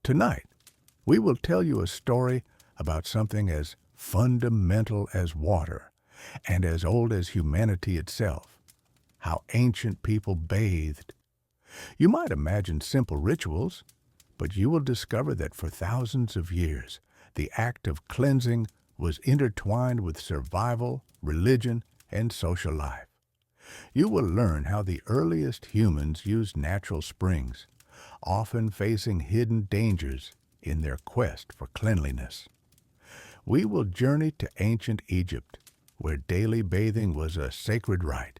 Tonight, we will tell you a story about something as fundamental as water and as old as humanity itself, how ancient people bathed. You might imagine simple rituals, but you will discover that for thousands of years, the act of cleansing was intertwined with survival, religion, and social life. You will learn how the earliest humans used natural springs, often facing hidden dangers in their quest for cleanliness. We will journey to ancient Egypt, where daily bathing was a sacred rite,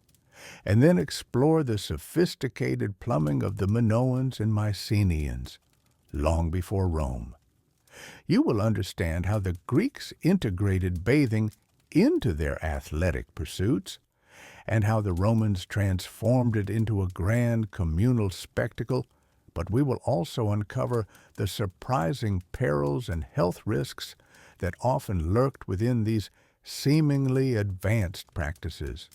and then explore the sophisticated plumbing of the Minoans and Mycenaeans, long before Rome. You will understand how the Greeks integrated bathing into their athletic pursuits, and how the Romans transformed it into a grand communal spectacle, but we will also uncover the surprising perils and health risks that often lurked within these seemingly advanced practices.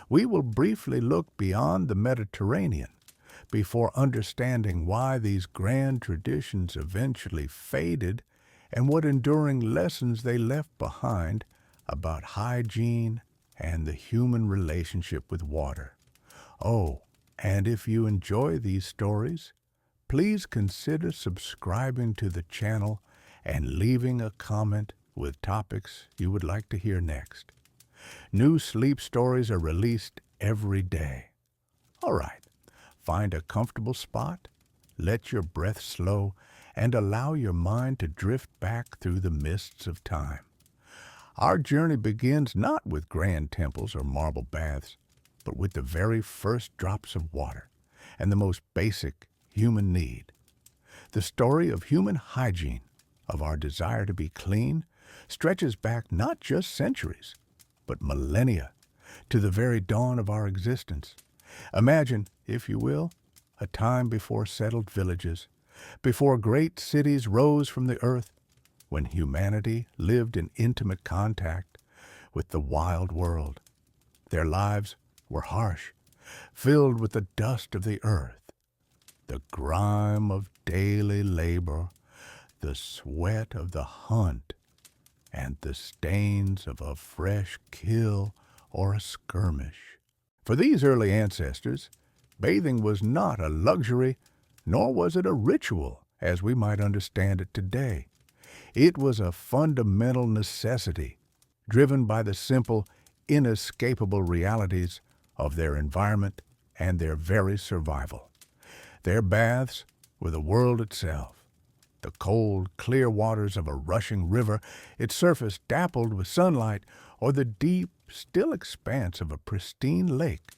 We will briefly look beyond the Mediterranean before understanding why these grand traditions eventually faded and what enduring lessons they left behind about hygiene and the human relationship with water. Oh, and if you enjoy these stories, please consider subscribing to the channel and leaving a comment with topics you would like to hear next. New sleep stories are released every day. All right, find a comfortable spot, let your breath slow, and allow your mind to drift back through the mists of time. Our journey begins not with grand temples or marble baths, but with the very first drops of water and the most basic human need. The story of human hygiene, of our desire to be clean, stretches back not just centuries, but millennia, to the very dawn of our existence. Imagine, if you will, a time before settled villages, before great cities rose from the earth, when humanity lived in intimate contact with the wild world. Their lives were harsh, filled with the dust of the earth, the grime of daily labor, the sweat of the hunt, and the stains of a fresh kill or a skirmish. For these early ancestors, bathing was not a luxury, nor was it a ritual as we might understand it today. It was a fundamental necessity, driven by the simple, inescapable realities of their environment and their very survival. Their baths were the world itself. The cold, clear waters of a rushing river, its surface dappled with sunlight, or the deep, still expanse of a pristine lake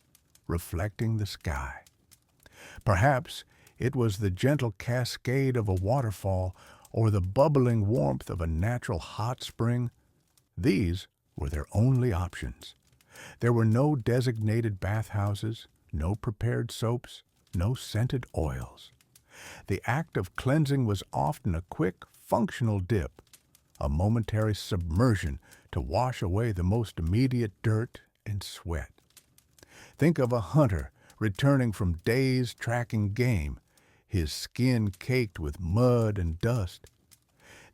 reflecting the sky. Perhaps it was the gentle cascade of a waterfall or the bubbling warmth of a natural hot spring. These were their only options. There were no designated bathhouses, no prepared soaps, no scented oils. The act of cleansing was often a quick, functional dip, a momentary submersion to wash away the most immediate dirt and sweat. Think of a hunter returning from days tracking game, his skin caked with mud and dust.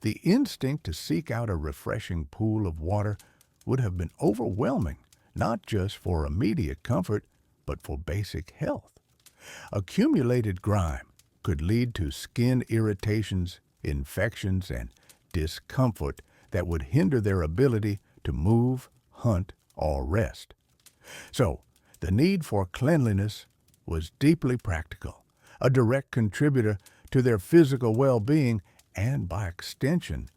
The instinct to seek out a refreshing pool of water would have been overwhelming, not just for immediate comfort, but for basic health. Accumulated grime could lead to skin irritations, infections, and discomfort that would hinder their ability to move, hunt, or rest. So, the need for cleanliness was deeply practical, a direct contributor to their physical well-being and, by extension,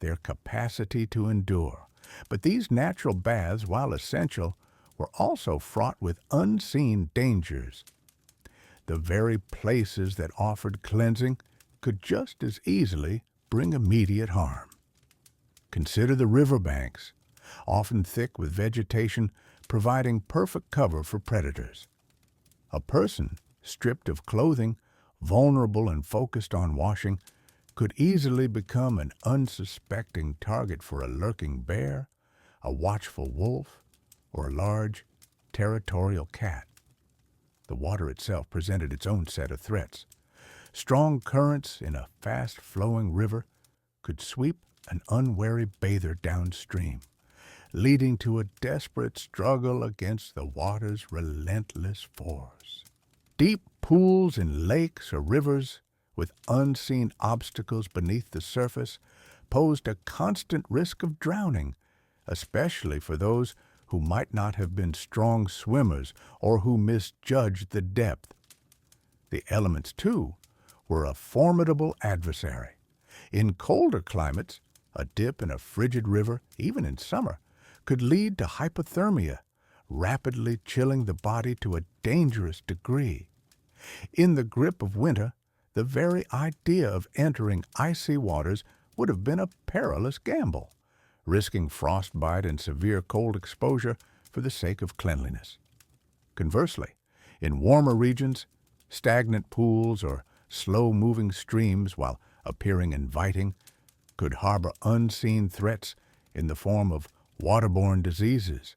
their capacity to endure. But these natural baths, while essential, were also fraught with unseen dangers. The very places that offered cleansing could just as easily bring immediate harm. Consider the riverbanks, often thick with vegetation, providing perfect cover for predators. A person stripped of clothing, vulnerable and focused on washing, could easily become an unsuspecting target for a lurking bear, a watchful wolf, or a large, territorial cat. The water itself presented its own set of threats. Strong currents in a fast-flowing river could sweep an unwary bather downstream, leading to a desperate struggle against the water's relentless force. Deep pools in lakes or rivers with unseen obstacles beneath the surface posed a constant risk of drowning, especially for those who might not have been strong swimmers or who misjudged the depth. The elements, too, were a formidable adversary. In colder climates, a dip in a frigid river, even in summer, could lead to hypothermia, rapidly chilling the body to a dangerous degree. In the grip of winter, the very idea of entering icy waters would have been a perilous gamble, risking frostbite and severe cold exposure for the sake of cleanliness. Conversely, in warmer regions, stagnant pools or slow-moving streams, while appearing inviting, could harbor unseen threats in the form of waterborne diseases,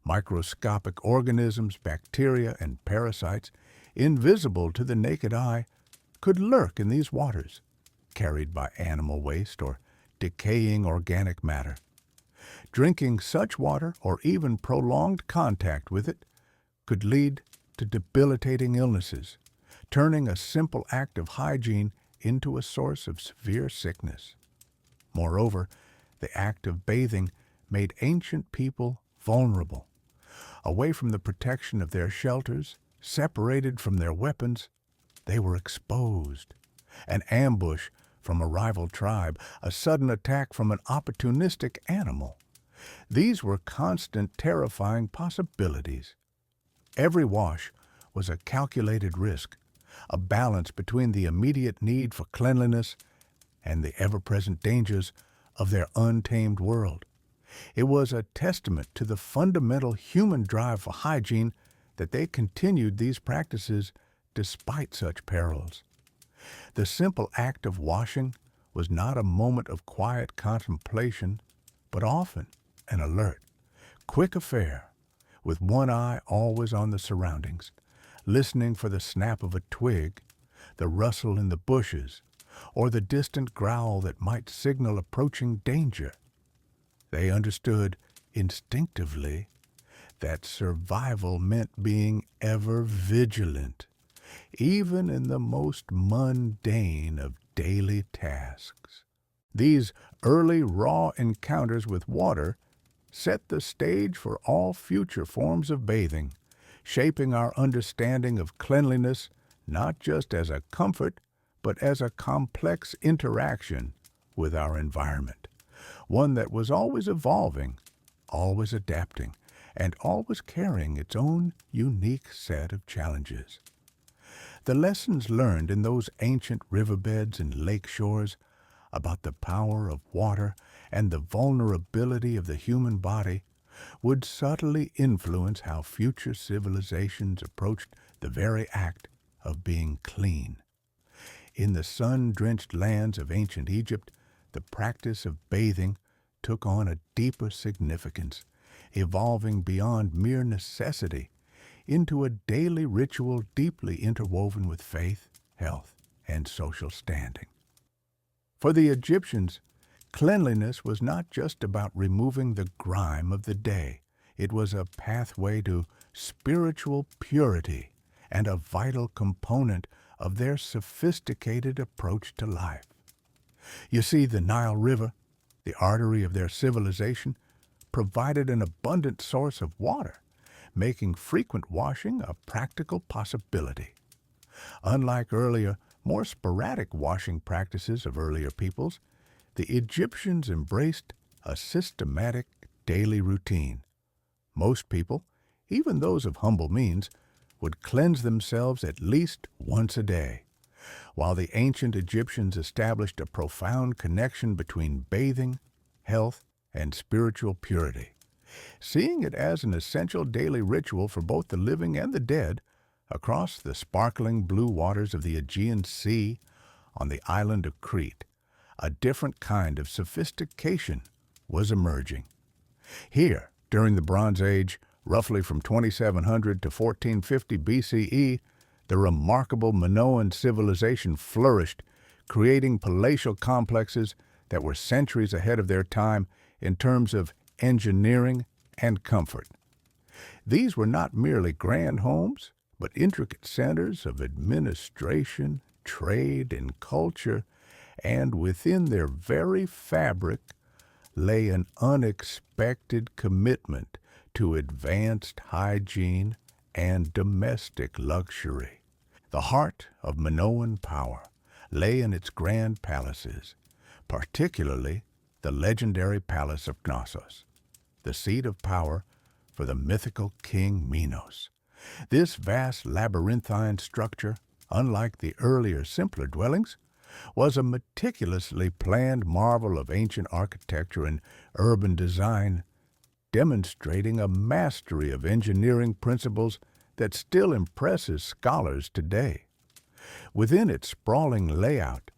microscopic organisms, bacteria, and parasites, invisible to the naked eye, could lurk in these waters, carried by animal waste or decaying organic matter. Drinking such water, or even prolonged contact with it, could lead to debilitating illnesses, turning a simple act of hygiene into a source of severe sickness. Moreover, the act of bathing made ancient people vulnerable. Away from the protection of their shelters, separated from their weapons, they were exposed. An ambush from a rival tribe, a sudden attack from an opportunistic animal. These were constant, terrifying possibilities. Every wash was a calculated risk, a balance between the immediate need for cleanliness and the ever-present dangers of their untamed world. It was a testament to the fundamental human drive for hygiene that they continued these practices despite such perils. The simple act of washing was not a moment of quiet contemplation, but often an alert, quick affair, with one eye always on the surroundings, listening for the snap of a twig, the rustle in the bushes, or the distant growl that might signal approaching danger. They understood instinctively that survival meant being ever vigilant, even in the most mundane of daily tasks. These early raw encounters with water set the stage for all future forms of bathing, shaping our understanding of cleanliness not just as a comfort, but as a complex interaction with our environment, one that was always evolving, always adapting, and always carrying its own unique set of challenges. The lessons learned in those ancient riverbeds and lake shores about the power of water and the vulnerability of the human body would subtly influence how future civilizations approached the very act of being clean. In the sun-drenched lands of ancient Egypt, the practice of bathing took on a deeper significance, evolving beyond mere necessity into a daily ritual deeply interwoven with faith, health, and social standing. For the Egyptians, cleanliness was not just about removing the grime of the day. It was a pathway to spiritual purity and a vital component of their sophisticated approach to life. You see, the Nile River, the artery of their civilization, provided an abundant source of water, making frequent washing a practical possibility. Unlike earlier, more sporadic washing practices of earlier peoples, the Egyptians embraced a systematic daily routine. Most people, even those of humble means, would cleanse themselves at least once a day, while the ancient Egyptians established a profound connection between bathing, health, and spiritual purity. Seeing it as an essential daily ritual for both the living and the dead, across the sparkling blue waters of the Aegean Sea on the island of Crete, a different kind of sophistication was emerging. Here, during the Bronze Age, roughly from 2700 to 1450 BCE, The remarkable Minoan civilization flourished, creating palatial complexes that were centuries ahead of their time in terms of engineering and comfort. These were not merely grand homes, but intricate centers of administration, trade, and culture, and within their very fabric lay an unexpected commitment to advanced hygiene and domestic luxury. The heart of Minoan power lay in its grand palaces, particularly the legendary Palace of Knossos, the seat of power for the mythical King Minos. This vast labyrinthine structure, unlike the earlier simpler dwellings, was a meticulously planned marvel of ancient architecture and urban design, demonstrating a mastery of engineering principles that still impresses scholars today. Within its sprawling layout,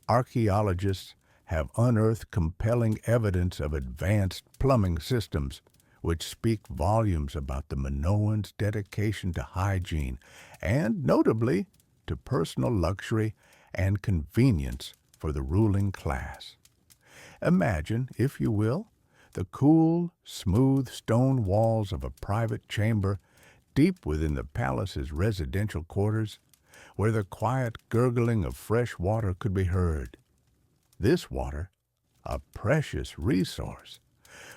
archaeologists have unearthed compelling evidence of advanced plumbing systems, which speak volumes about the Minoans' dedication to hygiene and, notably, to personal luxury and convenience for the ruling class. Imagine, if you will, the cool, smooth stone walls of a private chamber deep within the palace's residential quarters, where the quiet gurgling of fresh water could be heard. This water, a precious resource,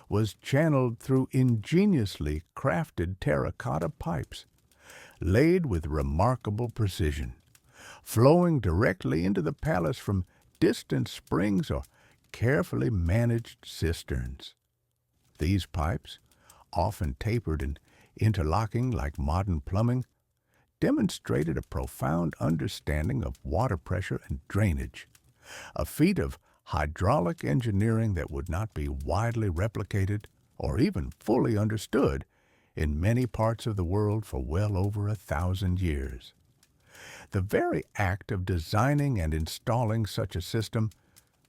was channeled through ingeniously crafted terracotta pipes, laid with remarkable precision, flowing directly into the palace from distant springs or carefully managed cisterns. These pipes, often tapered and interlocking like modern plumbing, demonstrated a profound understanding of water pressure and drainage, a feat of hydraulic engineering that would not be widely replicated or even fully understood in many parts of the world for well over 1,000 years. The very act of designing and installing such a system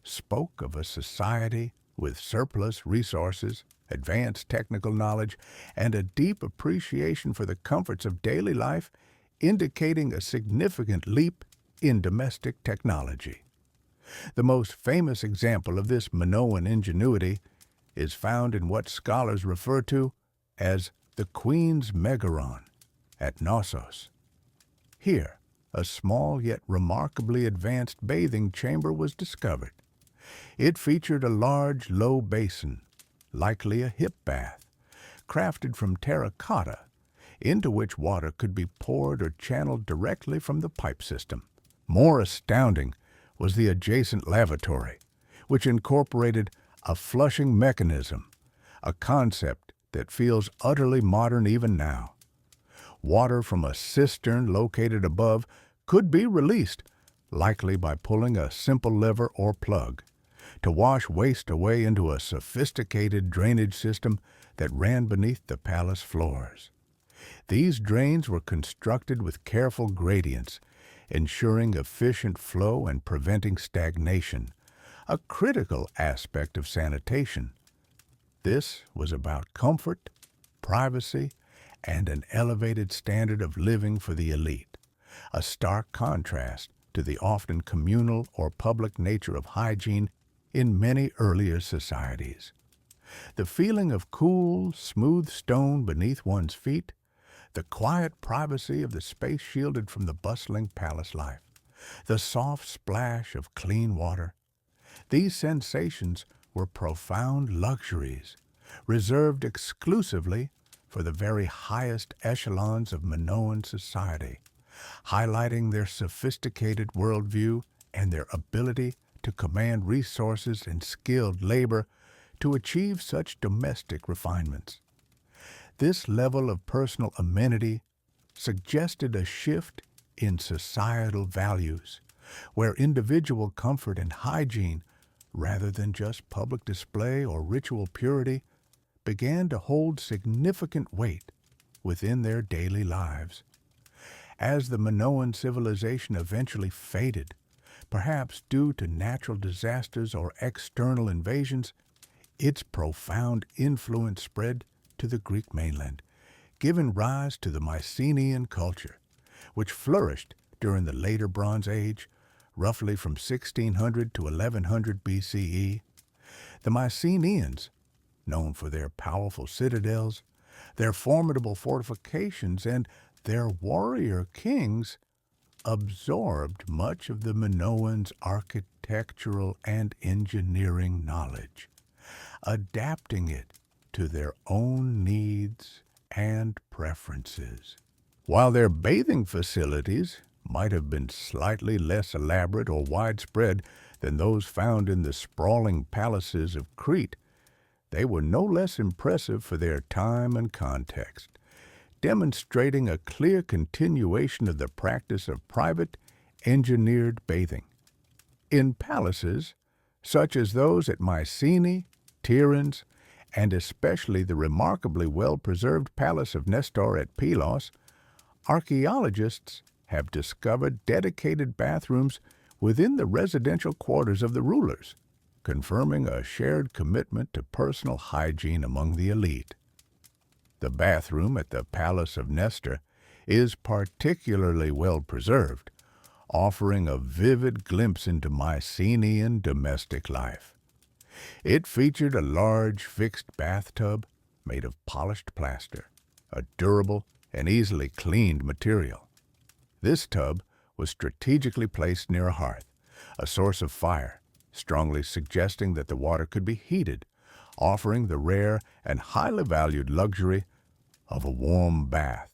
spoke of a society with surplus resources, advanced technical knowledge, and a deep appreciation for the comforts of daily life, indicating a significant leap in domestic technology. The most famous example of this Minoan ingenuity is found in what scholars refer to as the Queen's Megaron at Knossos. Here, a small yet remarkably advanced bathing chamber was discovered. It featured a large, low basin, likely a hip bath, crafted from terracotta, into which water could be poured or channeled directly from the pipe system. More astounding was the adjacent lavatory, which incorporated a flushing mechanism, a concept that feels utterly modern even now. Water from a cistern located above could be released, likely by pulling a simple lever or plug, to wash waste away into a sophisticated drainage system that ran beneath the palace floors. These drains were constructed with careful gradients, ensuring efficient flow and preventing stagnation, a critical aspect of sanitation. This was about comfort, privacy, and an elevated standard of living for the elite, a stark contrast to the often communal or public nature of hygiene in many earlier societies. The feeling of cool, smooth stone beneath one's feet, the quiet privacy of the space shielded from the bustling palace life, the soft splash of clean water. These sensations were profound luxuries, reserved exclusively for the very highest echelons of Minoan society, highlighting their sophisticated worldview and their ability to command resources and skilled labor to achieve such domestic refinements. This level of personal amenity suggested a shift in societal values, where individual comfort and hygiene, rather than just public display or ritual purity, began to hold significant weight within their daily lives. As the Minoan civilization eventually faded, perhaps due to natural disasters or external invasions, its profound influence spread to the Greek mainland, giving rise to the Mycenaean culture, which flourished during the later Bronze Age, roughly from 1600 to 1100 BCE. The Mycenaeans, known for their powerful citadels, their formidable fortifications, and their warrior kings, absorbed much of the Minoans' architectural and engineering knowledge, adapting it to their own needs and preferences. While their bathing facilities might have been slightly less elaborate or widespread than those found in the sprawling palaces of Crete, they were no less impressive for their time and context, demonstrating a clear continuation of the practice of private, engineered bathing. In palaces, such as those at Mycenae, Tiryns, and especially the remarkably well-preserved palace of Nestor at Pylos, archaeologists have discovered dedicated bathrooms within the residential quarters of the rulers, confirming a shared commitment to personal hygiene among the elite. The bathroom at the Palace of Nestor is particularly well preserved, offering a vivid glimpse into Mycenaean domestic life. It featured a large fixed bathtub made of polished plaster, a durable and easily cleaned material. This tub was strategically placed near a hearth, a source of fire, strongly suggesting that the water could be heated, offering the rare and highly valued luxury of a warm bath.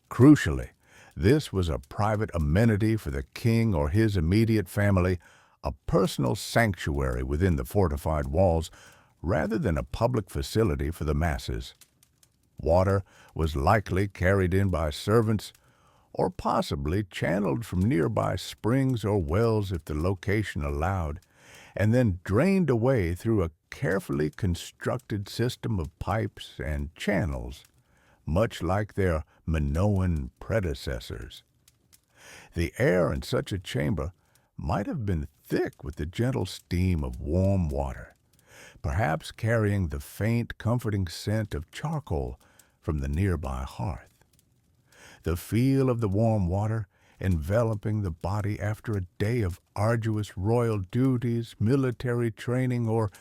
Crucially, this was a private amenity for the king or his immediate family, a personal sanctuary within the fortified walls rather than a public facility for the masses. Water was likely carried in by servants or possibly channeled from nearby springs or wells if the location allowed, and then drained away through a carefully constructed system of pipes and channels, much like their Minoan predecessors. The air in such a chamber might have been thick with the gentle steam of warm water, perhaps carrying the faint, comforting scent of charcoal from the nearby hearth. The feel of the warm water enveloping the body after a day of arduous royal duties, military training, or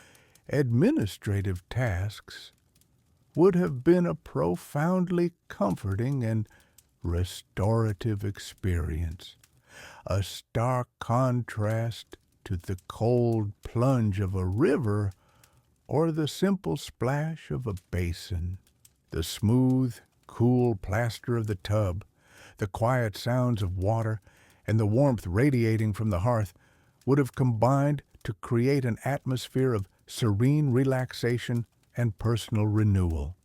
administrative tasks would have been a profoundly comforting and restorative experience, a stark contrast to the cold plunge of a river or the simple splash of a basin. The smooth, cool plaster of the tub, the quiet sounds of water, and the warmth radiating from the hearth would have combined to create an atmosphere of serene relaxation and personal renewal.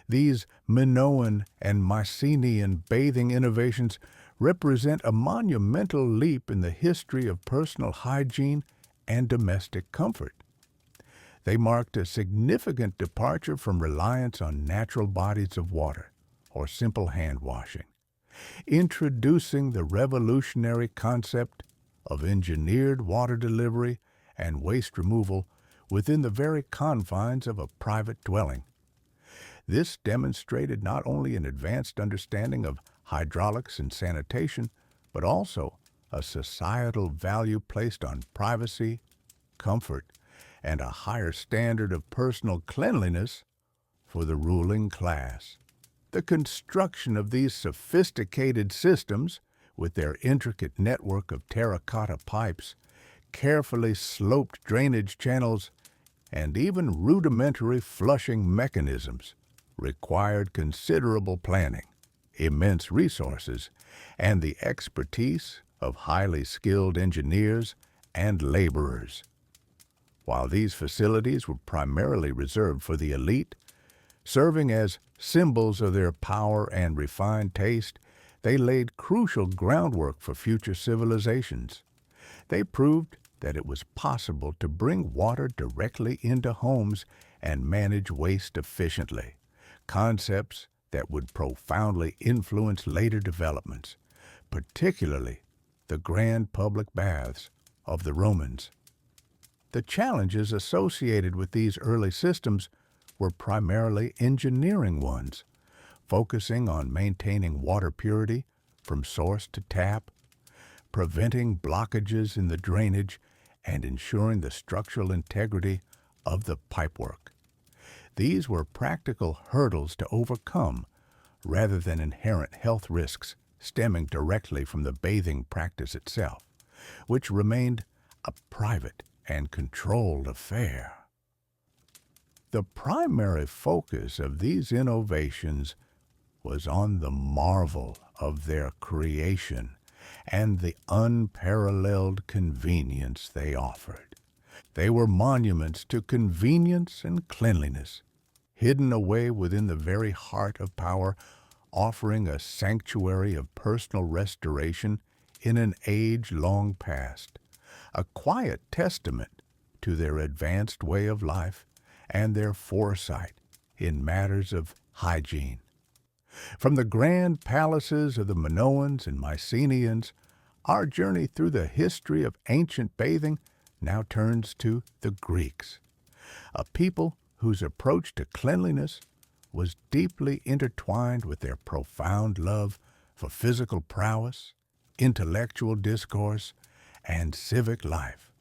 These Minoan and Mycenaean bathing innovations represent a monumental leap in the history of personal hygiene and domestic comfort. They marked a significant departure from reliance on natural bodies of water or simple hand washing, introducing the revolutionary concept of engineered water delivery and waste removal within the very confines of a private dwelling. This demonstrated not only an advanced understanding of hydraulics and sanitation, but also a societal value placed on privacy, comfort, and a higher standard of personal cleanliness for the ruling class. The construction of these sophisticated systems, with their intricate network of terracotta pipes, carefully sloped drainage channels, and even rudimentary flushing mechanisms, required considerable planning, immense resources, and the expertise of highly skilled engineers and laborers. While these facilities were primarily reserved for the elite, serving as symbols of their power and refined taste, they laid crucial groundwork for future civilizations. They proved that it was possible to bring water directly into homes and manage waste efficiently, concepts that would profoundly influence later developments, particularly the grand public baths of the Romans. The challenges associated with these early systems were primarily engineering ones, focusing on maintaining water purity from source to tap, preventing blockages in the drainage and ensuring the structural integrity of the pipework. These were practical hurdles to overcome rather than inherent health risks stemming directly from the bathing practice itself, which remained a private and controlled affair. The primary focus of these innovations was on the marvel of their creation and the unparalleled convenience they offered. They were monuments to convenience and cleanliness, hidden away within the very heart of power, offering a sanctuary of personal restoration in an age long past, a quiet testament to their advanced way of life and their foresight in matters of hygiene. From the grand palaces of the Minoans and Mycenaeans, our journey through the history of ancient bathing now turns to the Greeks, a people whose approach to cleanliness was deeply intertwined with their profound love for physical prowess, intellectual discourse, and civic life.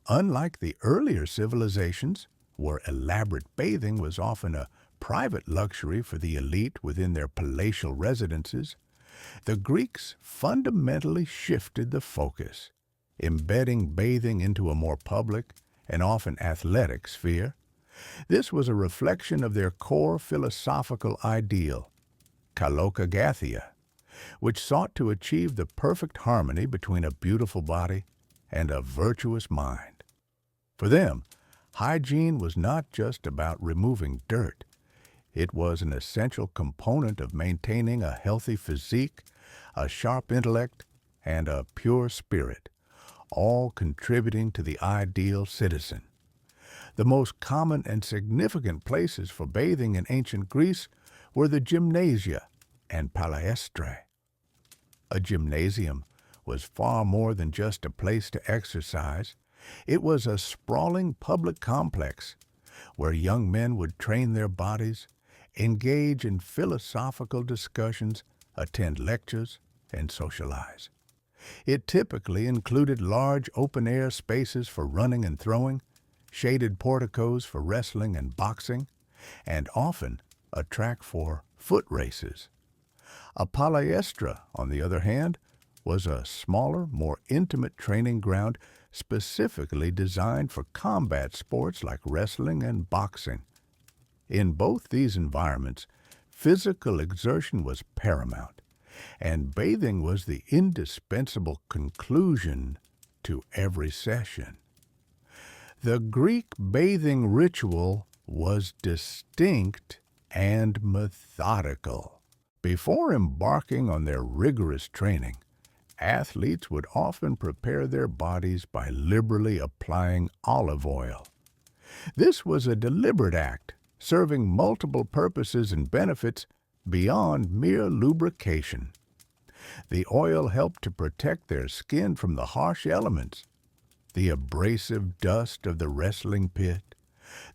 Unlike the earlier civilizations, where elaborate bathing was often a private luxury for the elite within their palatial residences, the Greeks fundamentally shifted the focus, embedding bathing into a more public and often athletic sphere. This was a reflection of their core philosophical ideal, kalokagathia, which sought to achieve the perfect harmony between a beautiful body and a virtuous mind. For them, hygiene was not just about removing dirt. It was an essential component of maintaining a healthy physique, a sharp intellect, and a pure spirit, all contributing to the ideal citizen. The most common and significant places for bathing in ancient Greece were the gymnasia and palaestrae. A gymnasium was far more than just a place to exercise. It was a sprawling public complex where young men would train their bodies, engage in philosophical discussions, attend lectures, and socialize. It typically included large open-air spaces for running and throwing, shaded porticos for wrestling and boxing, and often a track for foot races. A palaestra, on the other hand, was a smaller, more intimate training ground specifically designed for combat sports like wrestling and boxing. In both these environments, physical exertion was paramount, and bathing was the indispensable conclusion to every session. The Greek bathing ritual was distinct and methodical. Before embarking on their rigorous training, athletes would often prepare their bodies by liberally applying olive oil. This was a deliberate act, serving multiple purposes and benefits beyond mere lubrication. The oil helped to protect their skin from the harsh elements, the abrasive dust of the wrestling pit,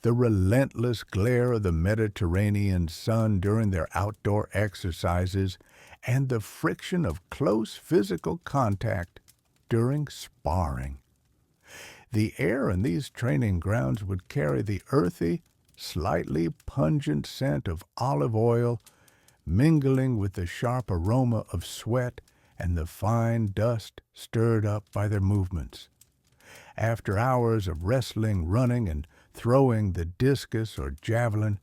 the relentless glare of the Mediterranean sun during their outdoor exercises, and the friction of close physical contact during sparring. The air in these training grounds would carry the earthy, slightly pungent scent of olive oil, mingling with the sharp aroma of sweat and the fine dust stirred up by their movements. After hours of wrestling, running, and throwing the discus or javelin,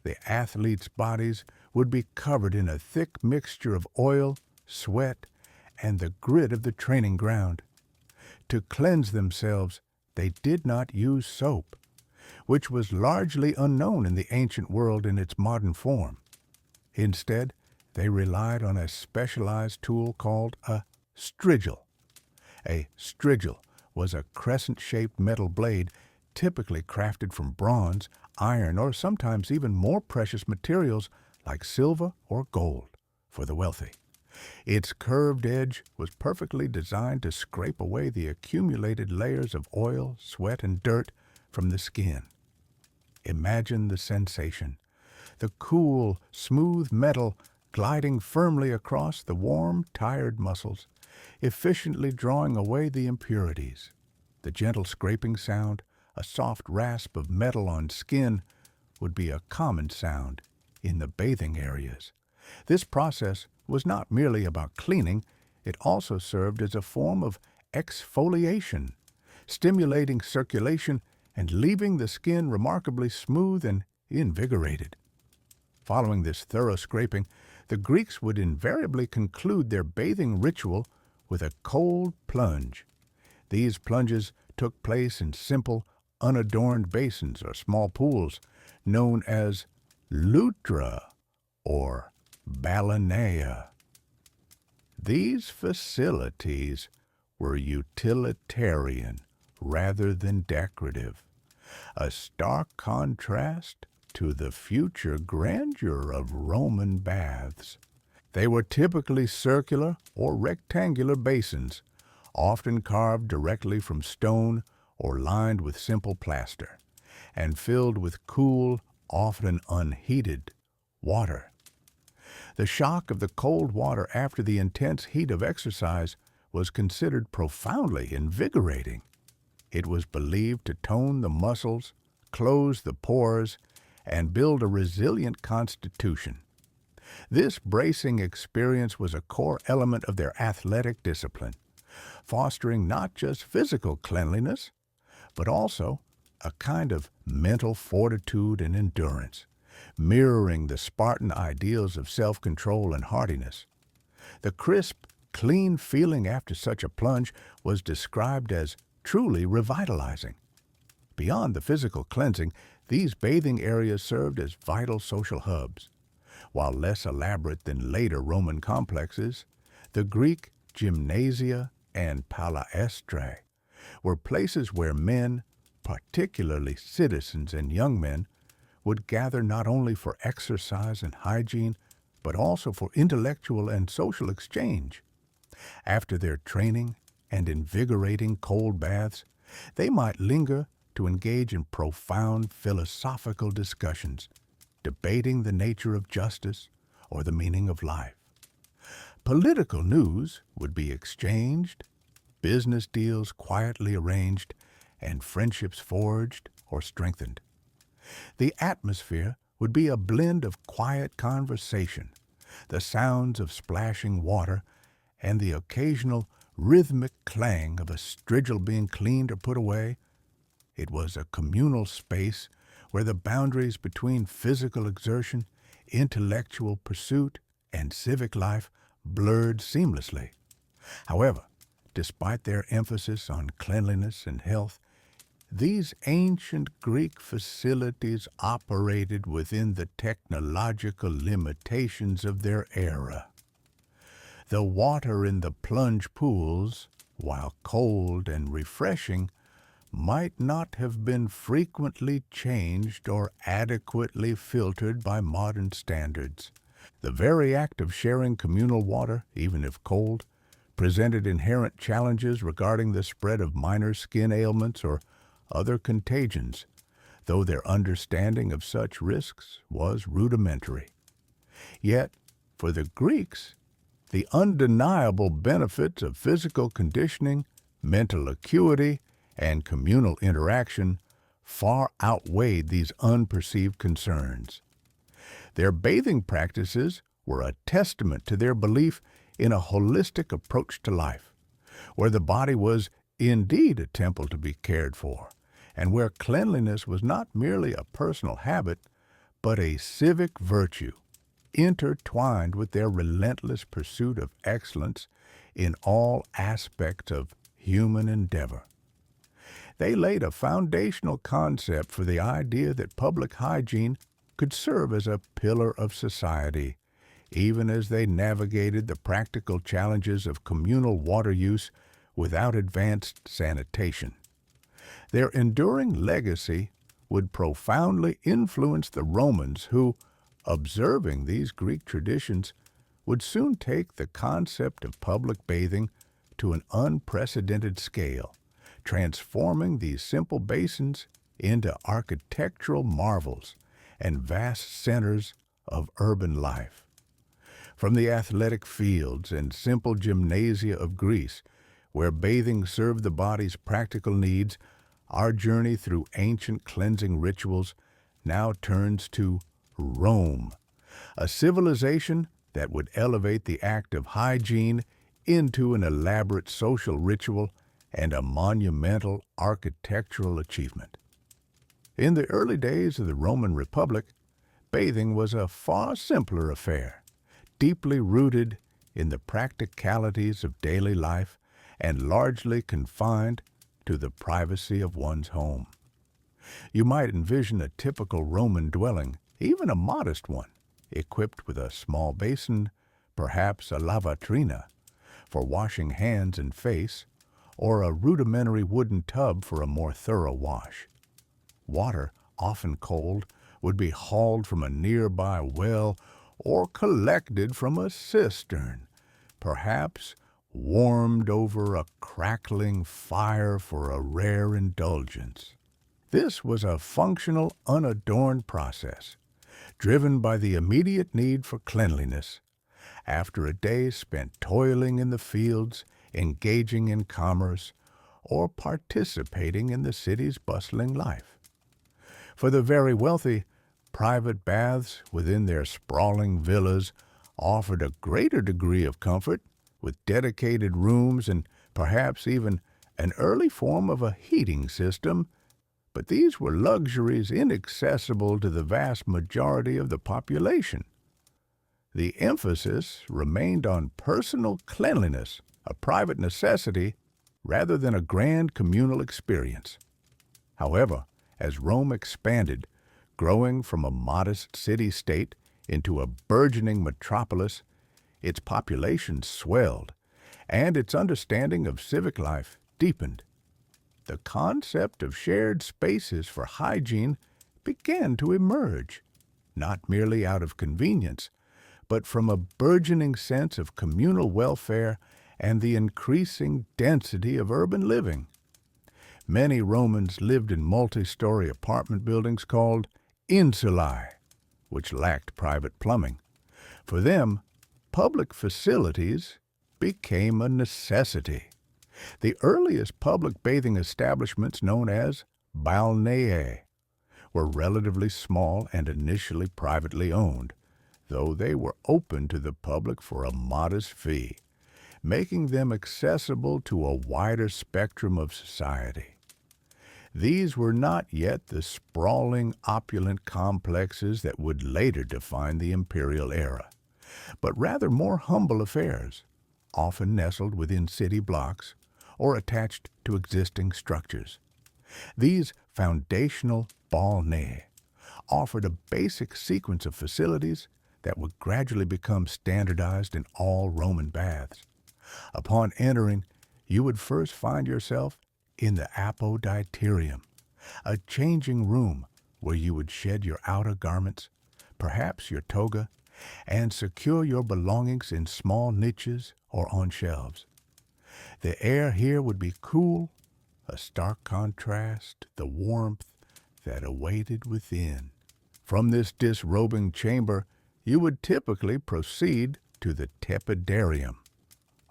the athletes' bodies would be covered in a thick mixture of oil, sweat, and the grit of the training ground. To cleanse themselves, they did not use soap, which was largely unknown in the ancient world in its modern form. Instead, they relied on a specialized tool called a strigil. A strigil was a crescent-shaped metal blade typically crafted from bronze, iron, or sometimes even more precious materials like silver or gold for the wealthy. Its curved edge was perfectly designed to scrape away the accumulated layers of oil, sweat, and dirt from the skin. Imagine the sensation. The cool, smooth metal gliding firmly across the warm, tired muscles, efficiently drawing away the impurities. The gentle scraping sound, a soft rasp of metal on skin, would be a common sound in the bathing areas. This process was not merely about cleaning, it also served as a form of exfoliation, stimulating circulation and leaving the skin remarkably smooth and invigorated. Following this thorough scraping, the Greeks would invariably conclude their bathing ritual with a cold plunge. These plunges took place in simple, unadorned basins or small pools known as lutra or balanea. These facilities were utilitarian rather than decorative, a stark contrast to the future grandeur of Roman baths. They were typically circular or rectangular basins, often carved directly from stone or lined with simple plaster, and filled with cool, often unheated, water. The shock of the cold water after the intense heat of exercise was considered profoundly invigorating. It was believed to tone the muscles, close the pores, and build a resilient constitution. This bracing experience was a core element of their athletic discipline, fostering not just physical cleanliness, but also a kind of mental fortitude and endurance, mirroring the Spartan ideals of self-control and hardiness. The crisp, clean feeling after such a plunge was described as truly revitalizing. Beyond the physical cleansing, these bathing areas served as vital social hubs. While less elaborate than later Roman complexes, the Greek gymnasia and palaestrae were places where men, particularly citizens and young men, would gather not only for exercise and hygiene, but also for intellectual and social exchange. After their training and invigorating cold baths, they might linger to engage in profound philosophical discussions, debating the nature of justice or the meaning of life. Political news would be exchanged, business deals quietly arranged, and friendships forged or strengthened. The atmosphere would be a blend of quiet conversation, the sounds of splashing water, and the occasional rhythmic clang of a strigil being cleaned or put away. It was a communal space where the boundaries between physical exertion, intellectual pursuit, and civic life blurred seamlessly. However, despite their emphasis on cleanliness and health, these ancient Greek facilities operated within the technological limitations of their era. The water in the plunge pools, while cold and refreshing, might not have been frequently changed or adequately filtered by modern standards. The very act of sharing communal water, even if cold, presented inherent challenges regarding the spread of minor skin ailments or other contagions, though their understanding of such risks was rudimentary. Yet, for the Greeks, the undeniable benefits of physical conditioning, mental acuity, and communal interaction far outweighed these unperceived concerns. Their bathing practices were a testament to their belief in a holistic approach to life, where the body was indeed a temple to be cared for, and where cleanliness was not merely a personal habit, but a civic virtue, intertwined with their relentless pursuit of excellence in all aspects of human endeavor. They laid a foundational concept for the idea that public hygiene could serve as a pillar of society, even as they navigated the practical challenges of communal water use without advanced sanitation. Their enduring legacy would profoundly influence the Romans who, observing these Greek traditions, would soon take the concept of public bathing to an unprecedented scale, transforming these simple basins into architectural marvels and vast centers of urban life. From the athletic fields and simple gymnasia of Greece, where bathing served the body's practical needs, our journey through ancient cleansing rituals now turns to Rome, a civilization that would elevate the act of hygiene into an elaborate social ritual and a monumental architectural achievement. In the early days of the Roman Republic, bathing was a far simpler affair, deeply rooted in the practicalities of daily life and largely confined to the privacy of one's home. You might envision a typical Roman dwelling, even a modest one, equipped with a small basin, perhaps a lavatrina, for washing hands and face, or a rudimentary wooden tub for a more thorough wash. Water, often cold, would be hauled from a nearby well or collected from a cistern, perhaps warmed over a crackling fire for a rare indulgence. This was a functional, unadorned process, driven by the immediate need for cleanliness, after a day spent toiling in the fields, engaging in commerce, or participating in the city's bustling life. For the very wealthy, private baths within their sprawling villas offered a greater degree of comfort, with dedicated rooms and perhaps even an early form of a heating system, but these were luxuries inaccessible to the vast majority of the population. The emphasis remained on personal cleanliness, a private necessity, rather than a grand communal experience. However, as Rome expanded, growing from a modest city-state into a burgeoning metropolis, its population swelled, and its understanding of civic life deepened. The concept of shared spaces for hygiene began to emerge, not merely out of convenience, but from a burgeoning sense of communal welfare and the increasing density of urban living. Many Romans lived in multi-story apartment buildings called insulae, which lacked private plumbing. For them, public facilities became a necessity. The earliest public bathing establishments, known as balneae, were relatively small and initially privately owned, though they were open to the public for a modest fee, making them accessible to a wider spectrum of society. These were not yet the sprawling, opulent complexes that would later define the imperial era, but rather more humble affairs, often nestled within city blocks or attached to existing structures. These foundational balneae offered a basic sequence of facilities that would gradually become standardized in all Roman baths. Upon entering, you would first find yourself in the apoditerium, a changing room where you would shed your outer garments, perhaps your toga, and secure your belongings in small niches or on shelves. The air here would be cool, a stark contrast to the warmth that awaited within. From this disrobing chamber, you would typically proceed to the tepidarium,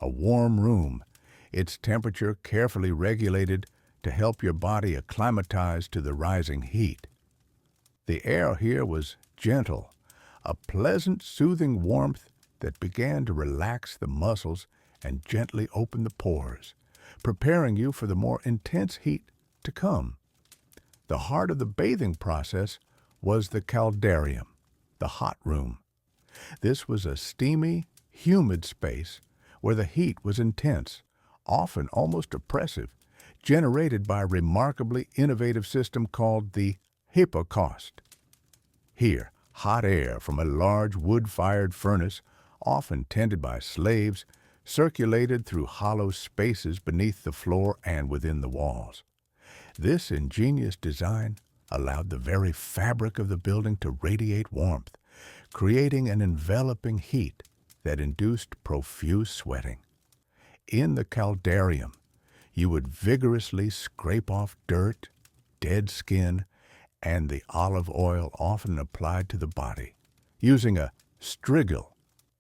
a warm room, its temperature carefully regulated to help your body acclimatize to the rising heat. The air here was gentle, a pleasant, soothing warmth that began to relax the muscles and gently open the pores, preparing you for the more intense heat to come. The heart of the bathing process was the caldarium, the hot room. This was a steamy, humid space where the heat was intense, often almost oppressive, generated by a remarkably innovative system called the hypocaust. Here, hot air from a large wood-fired furnace, often tended by slaves, circulated through hollow spaces beneath the floor and within the walls. This ingenious design allowed the very fabric of the building to radiate warmth, creating an enveloping heat that induced profuse sweating. In the caldarium, you would vigorously scrape off dirt, dead skin, and the olive oil often applied to the body, using a strigil,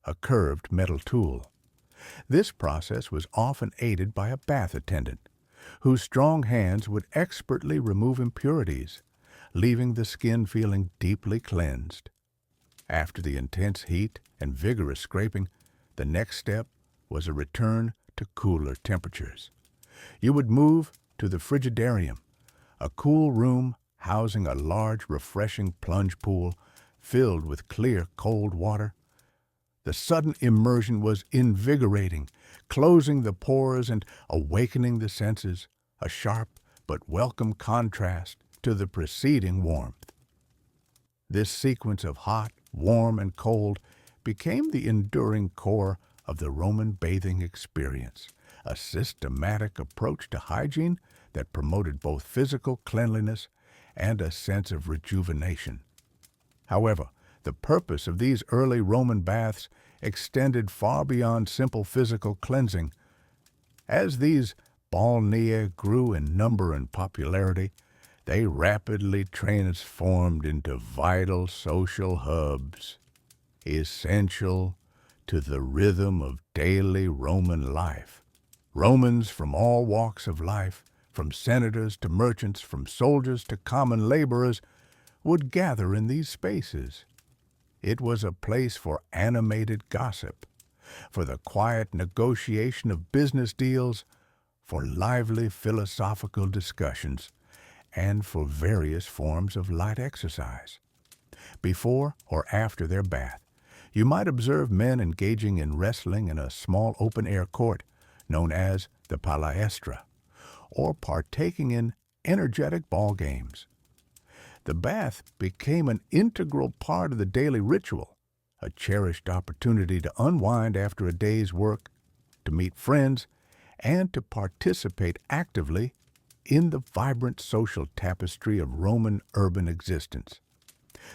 a curved metal tool. This process was often aided by a bath attendant, whose strong hands would expertly remove impurities, leaving the skin feeling deeply cleansed. After the intense heat and vigorous scraping, the next step was a return to cooler temperatures. You would move to the frigidarium, a cool room housing a large, refreshing plunge pool filled with clear, cold water. The sudden immersion was invigorating, closing the pores and awakening the senses, a sharp but welcome contrast to the preceding warmth. This sequence of hot, warm, and cold became the enduring core of the Roman bathing experience, a systematic approach to hygiene that promoted both physical cleanliness and a sense of rejuvenation. However, the purpose of these early Roman baths extended far beyond simple physical cleansing. As these balnea grew in number and popularity, they rapidly transformed into vital social hubs, essential to the rhythm of daily Roman life. Romans from all walks of life, from senators to merchants, from soldiers to common laborers, would gather in these spaces. It was a place for animated gossip, for the quiet negotiation of business deals, for lively philosophical discussions, and for various forms of light exercise. Before or after their bath, you might observe men engaging in wrestling in a small open-air court known as the palestra, or partaking in energetic ball games. The bath became an integral part of the daily ritual, a cherished opportunity to unwind after a day's work, to meet friends, and to participate actively in the vibrant social tapestry of Roman urban existence.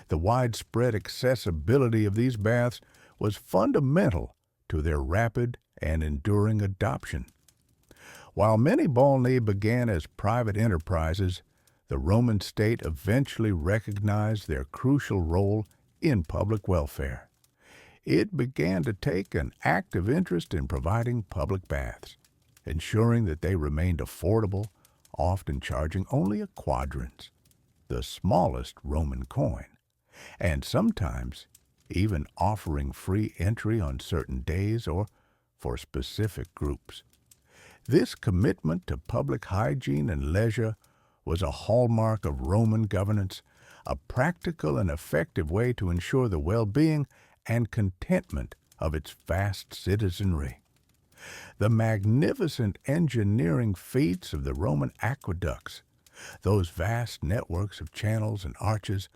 The widespread accessibility of these baths was fundamental to their rapid and enduring adoption. While many balneae began as private enterprises, the Roman state eventually recognized their crucial role in public welfare. It began to take an active interest in providing public baths, ensuring that they remained affordable, often charging only a quadrans, the smallest Roman coin, and sometimes even offering free entry on certain days or for specific groups. This commitment to public hygiene and leisure was a hallmark of Roman governance, a practical and effective way to ensure the well-being and contentment of its vast citizenry. The magnificent engineering feats of the Roman aqueducts, those vast networks of channels and arches,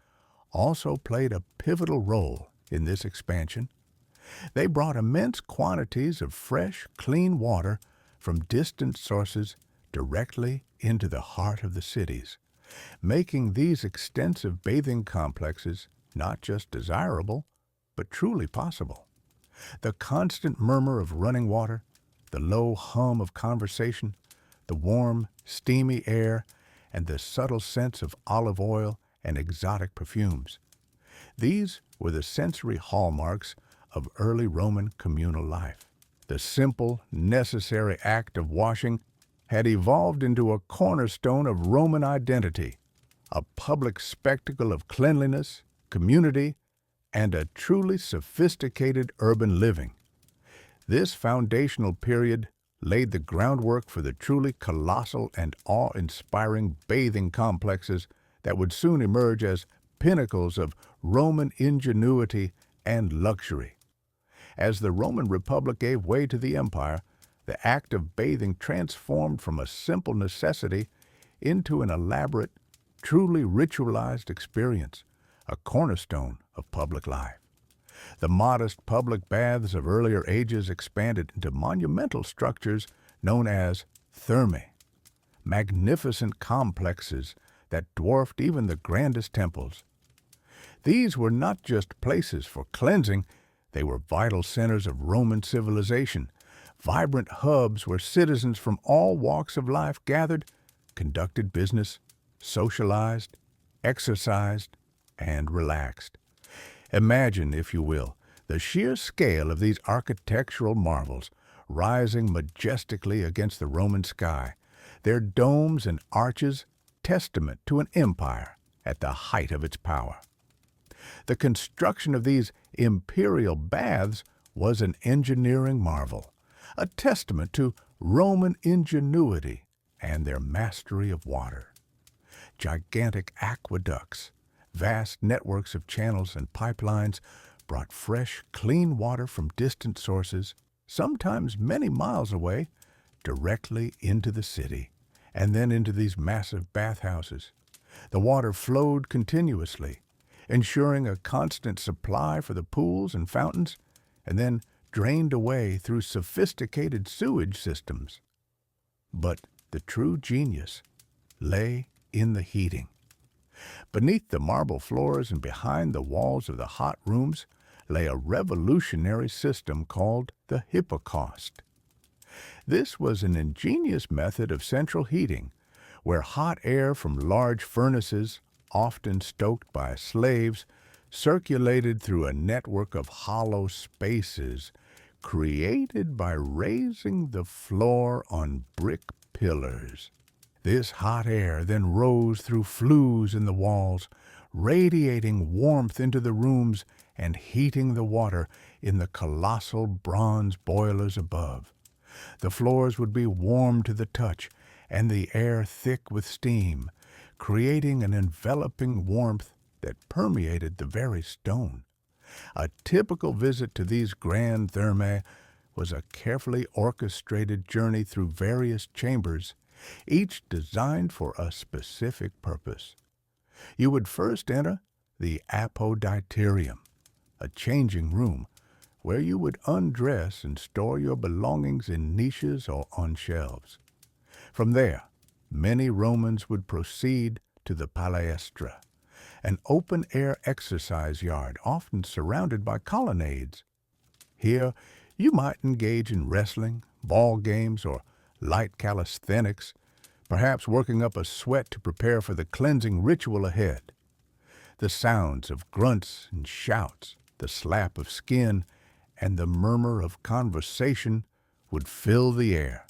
also played a pivotal role in this expansion. They brought immense quantities of fresh, clean water from distant sources directly into the heart of the cities, making these extensive bathing complexes not just desirable, but truly possible. The constant murmur of running water, the low hum of conversation, the warm, steamy air, and the subtle sense of olive oil and exotic perfumes. These were the sensory hallmarks of early Roman communal life. The simple, necessary act of washing had evolved into a cornerstone of Roman identity, a public spectacle of cleanliness, community, and a truly sophisticated urban living. This foundational period laid the groundwork for the truly colossal and awe-inspiring bathing complexes that would soon emerge as pinnacles of Roman ingenuity and luxury. As the Roman Republic gave way to the empire, the act of bathing transformed from a simple necessity into an elaborate, truly ritualized experience, a cornerstone of public life. The modest public baths of earlier ages expanded into monumental structures known as thermae, magnificent complexes that dwarfed even the grandest temples. These were not just places for cleansing, they were vital centers of Roman civilization, vibrant hubs where citizens from all walks of life gathered, conducted business, socialized, exercised, and relaxed. Imagine, if you will, The sheer scale of these architectural marvels, rising majestically against the Roman sky, their domes and arches testament to an empire at the height of its power. The construction of these imperial baths was an engineering marvel, a testament to Roman ingenuity and their mastery of water. Gigantic aqueducts, vast networks of channels and pipelines brought fresh, clean water from distant sources, sometimes many miles away, directly into the city, and then into these massive bathhouses. The water flowed continuously, ensuring a constant supply for the pools and fountains, and then drained away through sophisticated sewage systems. But the true genius lay in the heating. Beneath the marble floors and behind the walls of the hot rooms lay a revolutionary system called the hypocaust. This was an ingenious method of central heating, where hot air from large furnaces, often stoked by slaves, circulated through a network of hollow spaces created by raising the floor on brick pillars. This hot air then rose through flues in the walls, radiating warmth into the rooms and heating the water in the colossal bronze boilers above. The floors would be warm to the touch and the air thick with steam, creating an enveloping warmth that permeated the very stone. A typical visit to these grand thermae was a carefully orchestrated journey through various chambers, each designed for a specific purpose. You would first enter the apoditerium, a changing room, where you would undress and store your belongings in niches or on shelves. From there, many Romans would proceed to the palaestra, an open-air exercise yard often surrounded by colonnades. Here, you might engage in wrestling, ball games, or light calisthenics, perhaps working up a sweat to prepare for the cleansing ritual ahead. The sounds of grunts and shouts, the slap of skin, and the murmur of conversation would fill the air.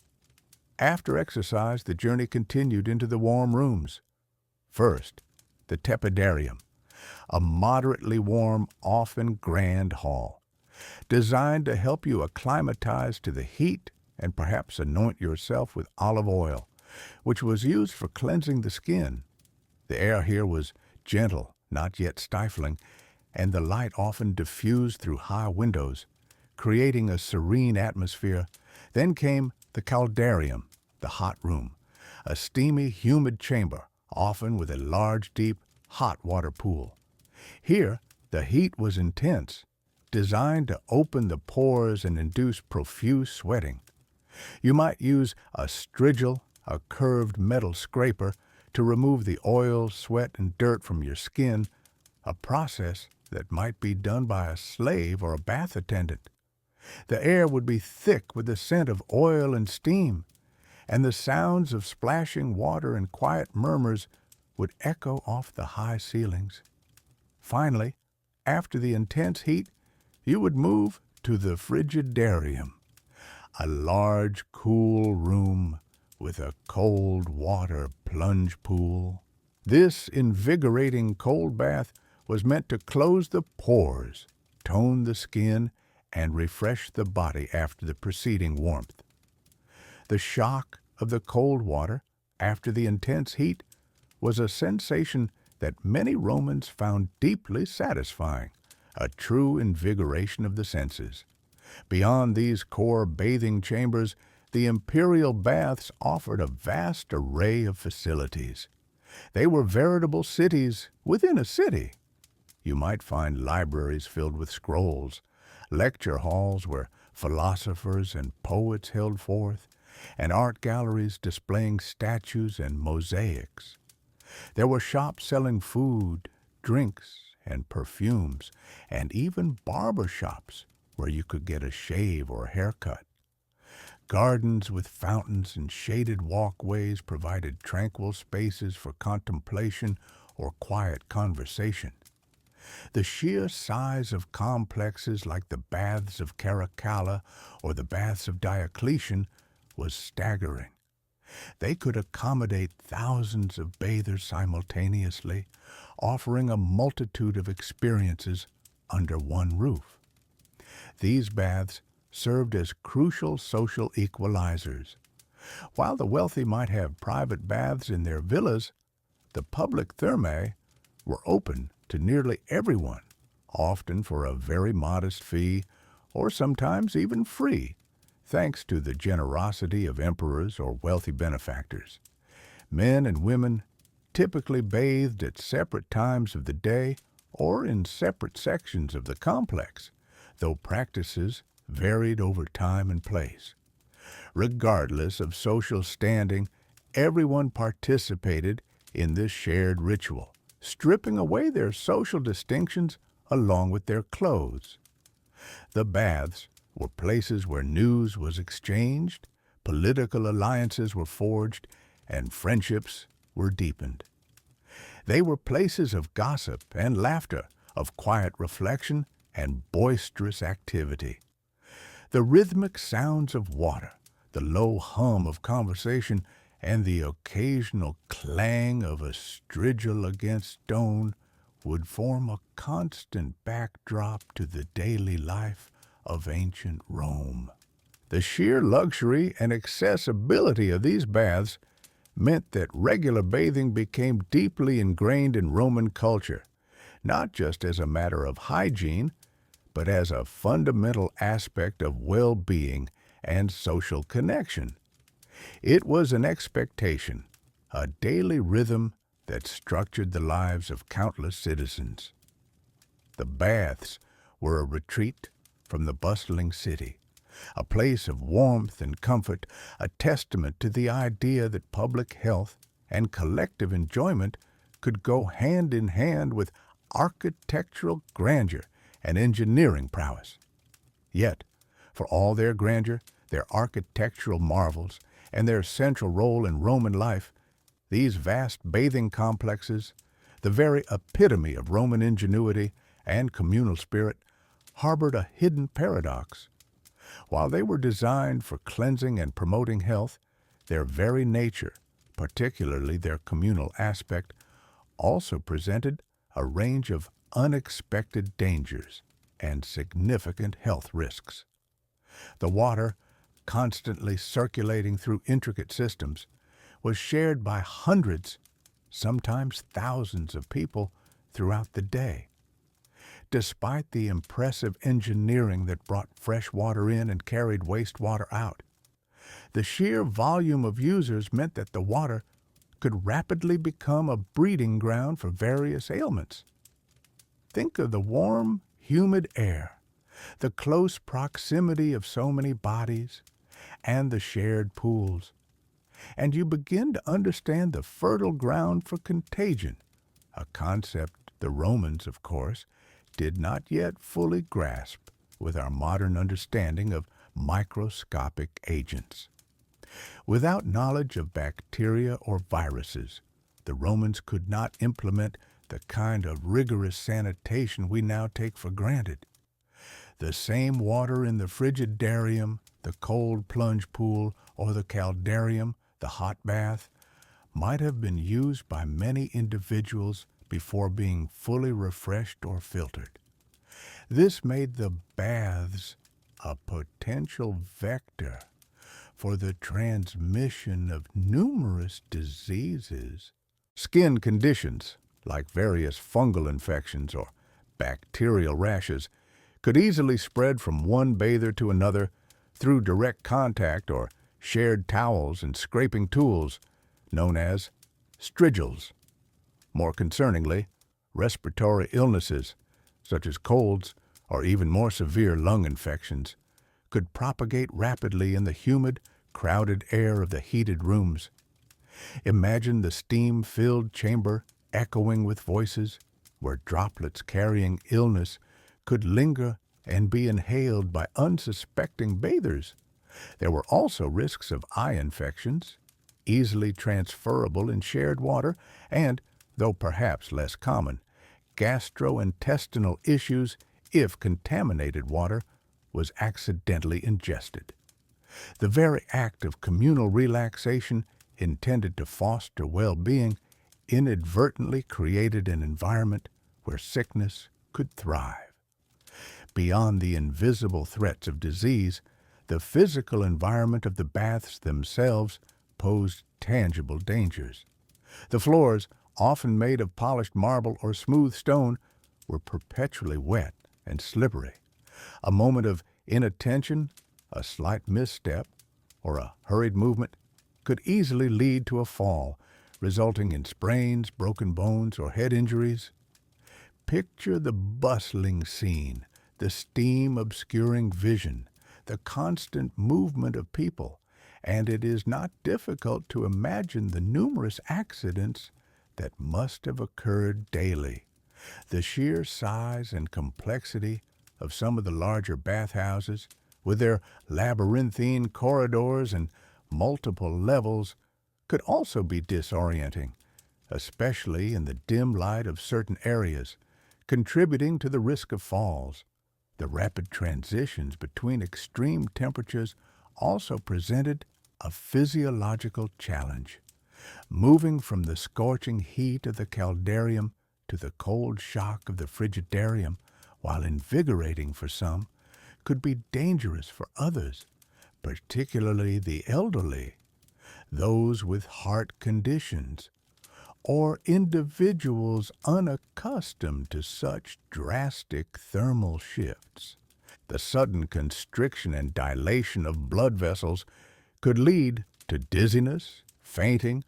After exercise, the journey continued into the warm rooms. First, the tepidarium, a moderately warm, often grand hall, designed to help you acclimatize to the heat and perhaps anoint yourself with olive oil, which was used for cleansing the skin. The air here was gentle, not yet stifling, and the light often diffused through high windows, creating a serene atmosphere. Then came the caldarium, the hot room, a steamy, humid chamber, often with a large, deep, hot water pool. Here, the heat was intense, designed to open the pores and induce profuse sweating. You might use a strigil, a curved metal scraper, to remove the oil, sweat, and dirt from your skin, a process that might be done by a slave or a bath attendant. The air would be thick with the scent of oil and steam, and the sounds of splashing water and quiet murmurs would echo off the high ceilings. Finally, after the intense heat, you would move to the frigidarium, a large, cool room with a cold water plunge pool. This invigorating cold bath was meant to close the pores, tone the skin, and refresh the body after the preceding warmth. The shock of the cold water after the intense heat was a sensation that many Romans found deeply satisfying, a true invigoration of the senses. Beyond these core bathing chambers, the imperial baths offered a vast array of facilities. They were veritable cities within a city. You might find libraries filled with scrolls, lecture halls where philosophers and poets held forth, and art galleries displaying statues and mosaics. There were shops selling food, drinks, and perfumes, and even barber shops where you could get a shave or a haircut. Gardens with fountains and shaded walkways provided tranquil spaces for contemplation or quiet conversation. The sheer size of complexes like the baths of Caracalla or the baths of Diocletian was staggering. They could accommodate thousands of bathers simultaneously, offering a multitude of experiences under one roof. These baths served as crucial social equalizers. While the wealthy might have private baths in their villas, the public thermae were open to nearly everyone, often for a very modest fee or sometimes even free, thanks to the generosity of emperors or wealthy benefactors. Men and women typically bathed at separate times of the day or in separate sections of the complex, though practices varied over time and place. Regardless of social standing, everyone participated in this shared ritual, stripping away their social distinctions along with their clothes. The baths were places where news was exchanged, political alliances were forged, and friendships were deepened. They were places of gossip and laughter, of quiet reflection and boisterous activity. The rhythmic sounds of water, the low hum of conversation, and the occasional clang of a strigil against stone would form a constant backdrop to the daily life of ancient Rome. The sheer luxury and accessibility of these baths meant that regular bathing became deeply ingrained in Roman culture, not just as a matter of hygiene, but as a fundamental aspect of well-being and social connection. It was an expectation, a daily rhythm that structured the lives of countless citizens. The baths were a retreat from the bustling city, a place of warmth and comfort, a testament to the idea that public health and collective enjoyment could go hand in hand with architectural grandeur and engineering prowess. Yet, for all their grandeur, their architectural marvels, and their central role in Roman life, these vast bathing complexes, the very epitome of Roman ingenuity and communal spirit, harbored a hidden paradox. While they were designed for cleansing and promoting health, their very nature, particularly their communal aspect, also presented a range of unexpected dangers and significant health risks. The water, constantly circulating through intricate systems, was shared by hundreds, sometimes thousands of people throughout the day. Despite the impressive engineering that brought fresh water in and carried wastewater out, the sheer volume of users meant that the water could rapidly become a breeding ground for various ailments. Think of the warm, humid air, the close proximity of so many bodies, and the shared pools, and you begin to understand the fertile ground for contagion, a concept the Romans, of course, did not yet fully grasp with our modern understanding of microscopic agents. Without knowledge of bacteria or viruses, the Romans could not implement the kind of rigorous sanitation we now take for granted. The same water in the frigidarium, the cold plunge pool, or the caldarium, the hot bath, might have been used by many individuals before being fully refreshed or filtered. This made the baths a potential vector for the transmission of numerous diseases. Skin conditions, like various fungal infections or bacterial rashes, could easily spread from one bather to another through direct contact or shared towels and scraping tools, known as strigils. More concerningly, respiratory illnesses, such as colds or even more severe lung infections, could propagate rapidly in the humid, crowded air of the heated rooms. Imagine the steam-filled chamber echoing with voices, where droplets carrying illness could linger and be inhaled by unsuspecting bathers. There were also risks of eye infections, easily transferable in shared water, and, though perhaps less common, gastrointestinal issues if contaminated water was accidentally ingested. The very act of communal relaxation intended to foster well-being inadvertently created an environment where sickness could thrive. Beyond the invisible threats of disease, the physical environment of the baths themselves posed tangible dangers. The floors, often made of polished marble or smooth stone, were perpetually wet and slippery. A moment of inattention, a slight misstep, or a hurried movement could easily lead to a fall, resulting in sprains, broken bones, or head injuries. Picture the bustling scene, the steam obscuring vision, the constant movement of people, and it is not difficult to imagine the numerous accidents that must have occurred daily. The sheer size and complexity of some of the larger bathhouses, with their labyrinthine corridors and multiple levels, could also be disorienting, especially in the dim light of certain areas, contributing to the risk of falls. The rapid transitions between extreme temperatures also presented a physiological challenge. Moving from the scorching heat of the caldarium to the cold shock of the frigidarium, while invigorating for some, could be dangerous for others, particularly the elderly, those with heart conditions, or individuals unaccustomed to such drastic thermal shifts. The sudden constriction and dilation of blood vessels could lead to dizziness, fainting,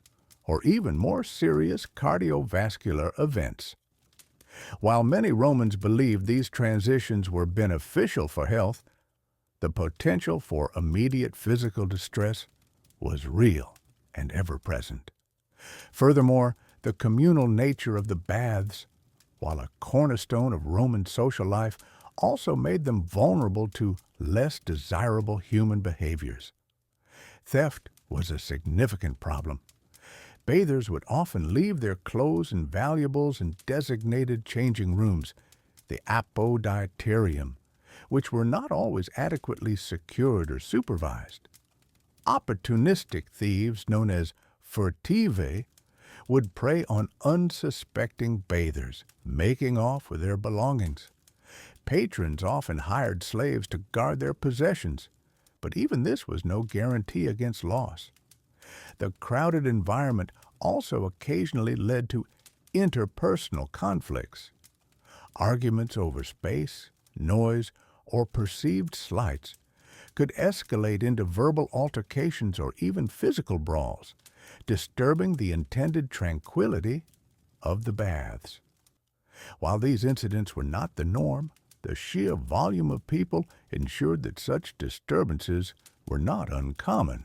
or even more serious cardiovascular events. While many Romans believed these transitions were beneficial for health, the potential for immediate physical distress was real and ever-present. Furthermore, the communal nature of the baths, while a cornerstone of Roman social life, also made them vulnerable to less desirable human behaviors. Theft was a significant problem. Bathers would often leave their clothes and valuables in designated changing rooms, the apoditerium, which were not always adequately secured or supervised. Opportunistic thieves, known as furtivae, would prey on unsuspecting bathers, making off with their belongings. Patrons often hired slaves to guard their possessions, but even this was no guarantee against loss. The crowded environment also occasionally led to interpersonal conflicts. Arguments over space, noise, or perceived slights could escalate into verbal altercations or even physical brawls, disturbing the intended tranquility of the baths. While these incidents were not the norm, the sheer volume of people ensured that such disturbances were not uncommon.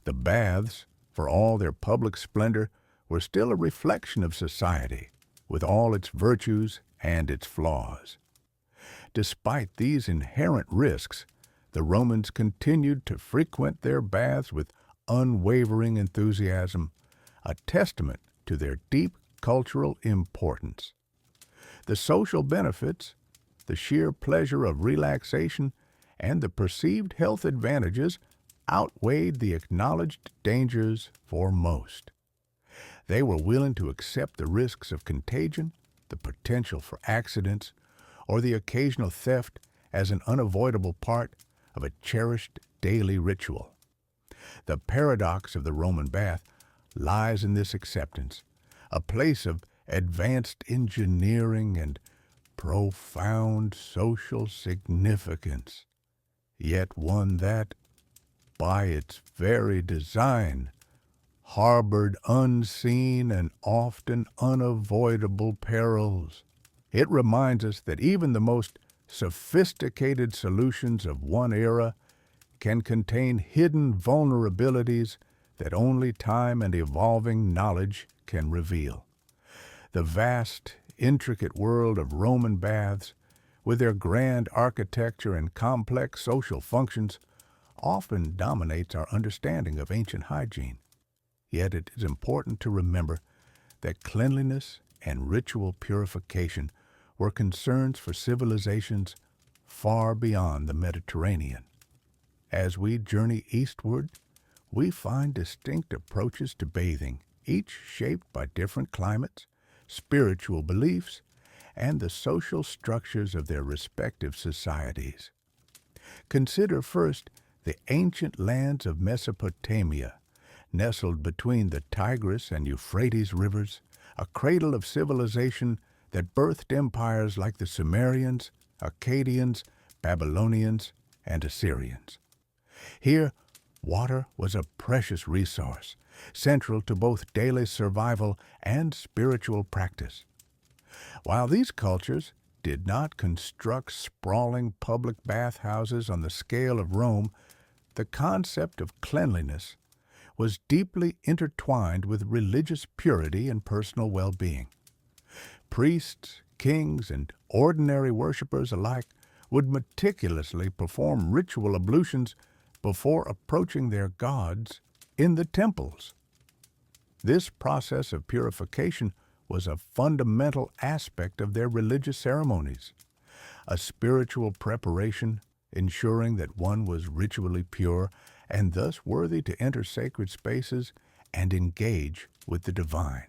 The baths, for all their public splendor, were still a reflection of society, with all its virtues and its flaws. Despite these inherent risks, the Romans continued to frequent their baths with unwavering enthusiasm, a testament to their deep cultural importance. The social benefits, the sheer pleasure of relaxation, and the perceived health advantages outweighed the acknowledged dangers for most. They were willing to accept the risks of contagion, the potential for accidents, or the occasional theft as an unavoidable part of a cherished daily ritual. The paradox of the Roman bath lies in this acceptance, a place of advanced engineering and profound social significance, yet one that, by its very design, harbored unseen and often unavoidable perils. It reminds us that even the most sophisticated solutions of one era can contain hidden vulnerabilities that only time and evolving knowledge can reveal. The vast, intricate world of Roman baths, with their grand architecture and complex social functions, often dominates our understanding of ancient hygiene. Yet it is important to remember that cleanliness and ritual purification were concerns for civilizations far beyond the Mediterranean. As we journey eastward, we find distinct approaches to bathing, each shaped by different climates, spiritual beliefs, and the social structures of their respective societies. Consider first the ancient lands of Mesopotamia, nestled between the Tigris and Euphrates rivers, a cradle of civilization that birthed empires like the Sumerians, Akkadians, Babylonians, and Assyrians. Here, water was a precious resource, central to both daily survival and spiritual practice. While these cultures did not construct sprawling public bathhouses on the scale of Rome, the concept of cleanliness was deeply intertwined with religious purity and personal well-being. Priests, kings, and ordinary worshippers alike would meticulously perform ritual ablutions before approaching their gods in the temples. This process of purification was a fundamental aspect of their religious ceremonies, a spiritual preparation ensuring that one was ritually pure and thus worthy to enter sacred spaces and engage with the divine.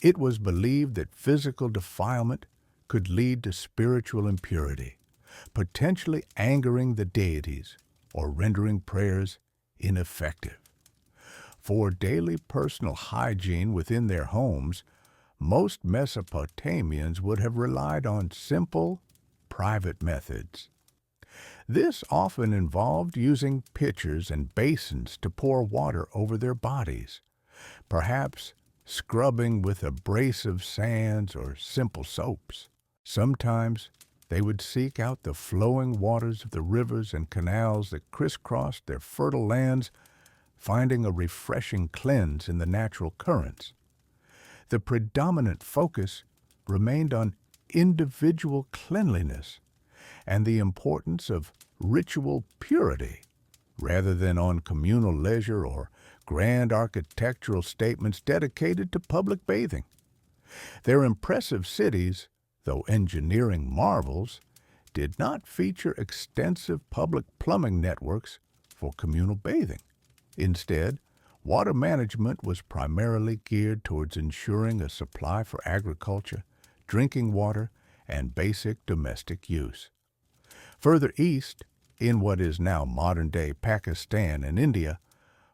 It was believed that physical defilement could lead to spiritual impurity, potentially angering the deities or rendering prayers ineffective. For daily personal hygiene within their homes, most Mesopotamians would have relied on simple, private methods. This often involved using pitchers and basins to pour water over their bodies, perhaps scrubbing with abrasive sands or simple soaps. Sometimes they would seek out the flowing waters of the rivers and canals that crisscrossed their fertile lands, finding a refreshing cleanse in the natural currents. The predominant focus remained on individual cleanliness and the importance of ritual purity, rather than on communal leisure or grand architectural statements dedicated to public bathing. Their impressive cities, though engineering marvels, did not feature extensive public plumbing networks for communal bathing. Instead, water management was primarily geared towards ensuring a supply for agriculture, drinking water, and basic domestic use. Further east, in what is now modern-day Pakistan and India,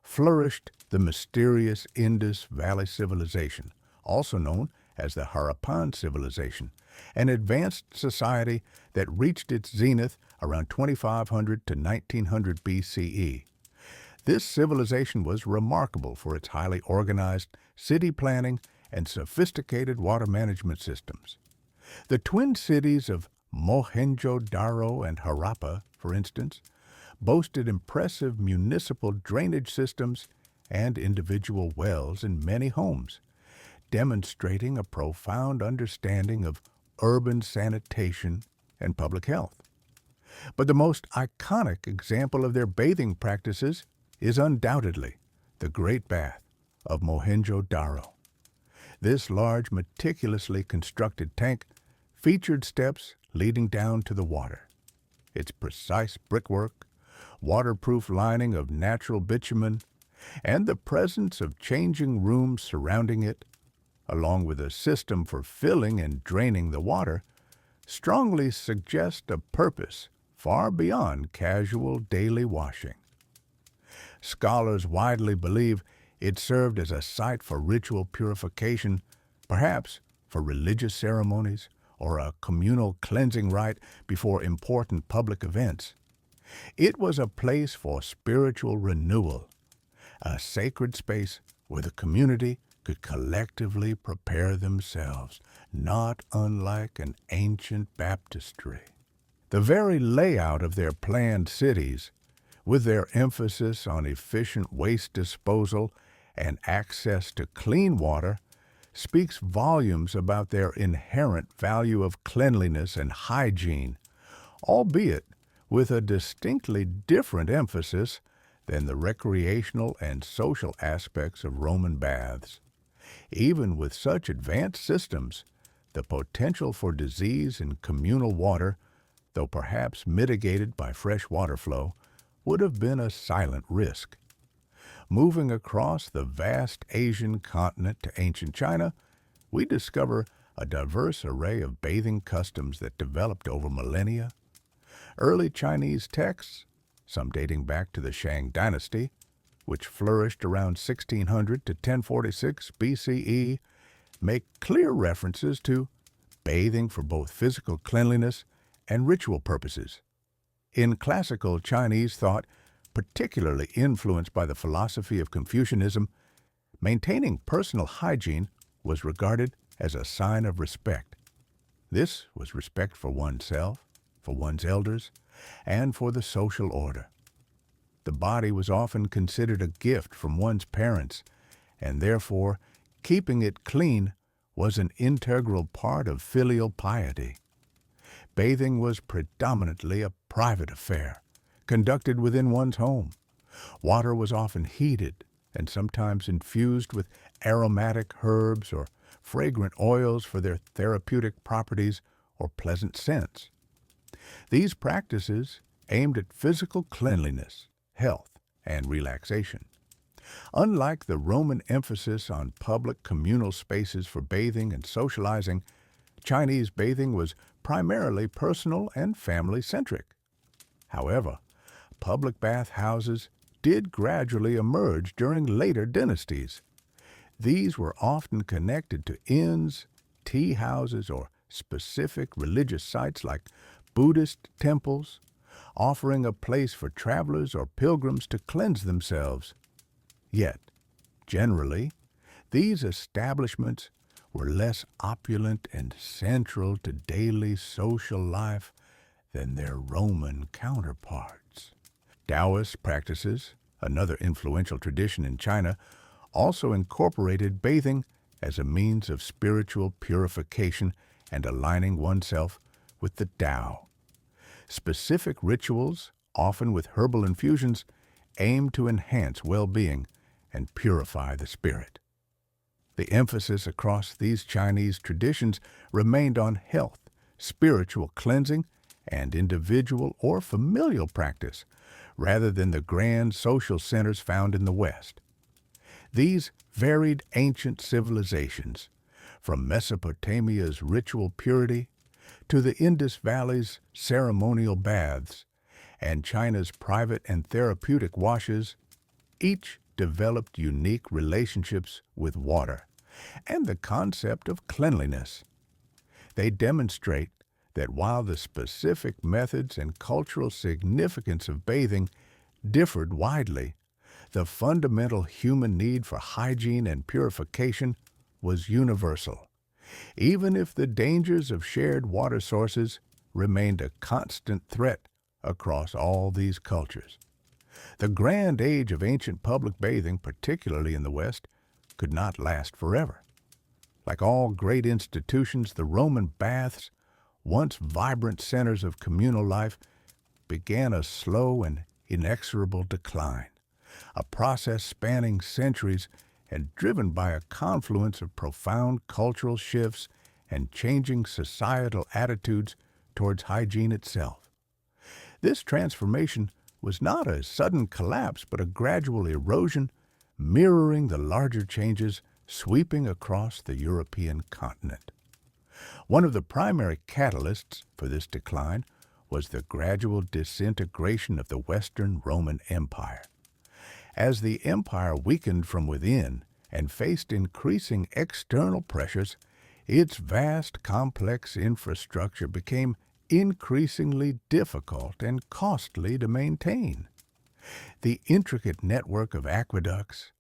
flourished the mysterious Indus Valley Civilization, also known as the Harappan Civilization, an advanced society that reached its zenith around 2500 to 1900 BCE. This civilization was remarkable for its highly organized city planning and sophisticated water management systems. The twin cities of Mohenjo-Daro and Harappa, for instance, boasted impressive municipal drainage systems and individual wells in many homes, demonstrating a profound understanding of urban sanitation and public health. But the most iconic example of their bathing practices is undoubtedly the Great Bath of Mohenjo-Daro. This large, meticulously constructed tank featured steps leading down to the water. Its precise brickwork, waterproof lining of natural bitumen, and the presence of changing rooms surrounding it, along with a system for filling and draining the water, strongly suggest a purpose far beyond casual daily washing. Scholars widely believe it served as a site for ritual purification, perhaps for religious ceremonies or a communal cleansing rite before important public events. It was a place for spiritual renewal, a sacred space where the community could collectively prepare themselves, not unlike an ancient baptistry. The very layout of their planned cities, with their emphasis on efficient waste disposal and access to clean water, speaks volumes about their inherent value of cleanliness and hygiene, albeit with a distinctly different emphasis than the recreational and social aspects of Roman baths. Even with such advanced systems, the potential for disease in communal water, though perhaps mitigated by fresh water flow, would have been a silent risk. Moving across the vast Asian continent to ancient China, we discover a diverse array of bathing customs that developed over millennia. Early Chinese texts, some dating back to the Shang dynasty, which flourished around 1600 to 1046 BCE, make clear references to bathing for both physical cleanliness and ritual purposes. In classical Chinese thought, particularly influenced by the philosophy of Confucianism, maintaining personal hygiene was regarded as a sign of respect. This was respect for oneself, for one's elders, and for the social order. The body was often considered a gift from one's parents, and therefore keeping it clean was an integral part of filial piety. Bathing was predominantly a private affair, conducted within one's home. Water was often heated and sometimes infused with aromatic herbs or fragrant oils for their therapeutic properties or pleasant scents. These practices aimed at physical cleanliness, health, and relaxation. Unlike the Roman emphasis on public communal spaces for bathing and socializing, Chinese bathing was primarily personal and family-centric. However, public bath houses did gradually emerge during later dynasties. These were often connected to inns, tea houses, or specific religious sites like Buddhist temples, offering a place for travelers or pilgrims to cleanse themselves. Yet, generally, these establishments were less opulent and central to daily social life than their Roman counterparts. Taoist practices, another influential tradition in China, also incorporated bathing as a means of spiritual purification and aligning oneself with the Tao. Specific rituals, often with herbal infusions, aim to enhance well-being and purify the spirit. The emphasis across these Chinese traditions remained on health, spiritual cleansing, and individual or familial practice, rather than the grand social centers found in the West. These varied ancient civilizations, from Mesopotamia's ritual purity to the Indus Valley's ceremonial baths and China's private and therapeutic washes, each developed unique relationships with water and the concept of cleanliness. They demonstrate that while the specific methods and cultural significance of bathing differed widely, the fundamental human need for hygiene and purification was universal, even if the dangers of shared water sources remained a constant threat across all these cultures. The grand age of ancient public bathing, particularly in the West, could not last forever. Like all great institutions, the Roman baths, once vibrant centers of communal life, began a slow and inexorable decline, a process spanning centuries and driven by a confluence of profound cultural shifts and changing societal attitudes towards hygiene itself. This transformation was not a sudden collapse, but a gradual erosion, mirroring the larger changes sweeping across the European continent. One of the primary catalysts for this decline was the gradual disintegration of the Western Roman Empire. As the empire weakened from within and faced increasing external pressures, its vast, complex infrastructure became increasingly difficult and costly to maintain. The intricate network of aqueducts,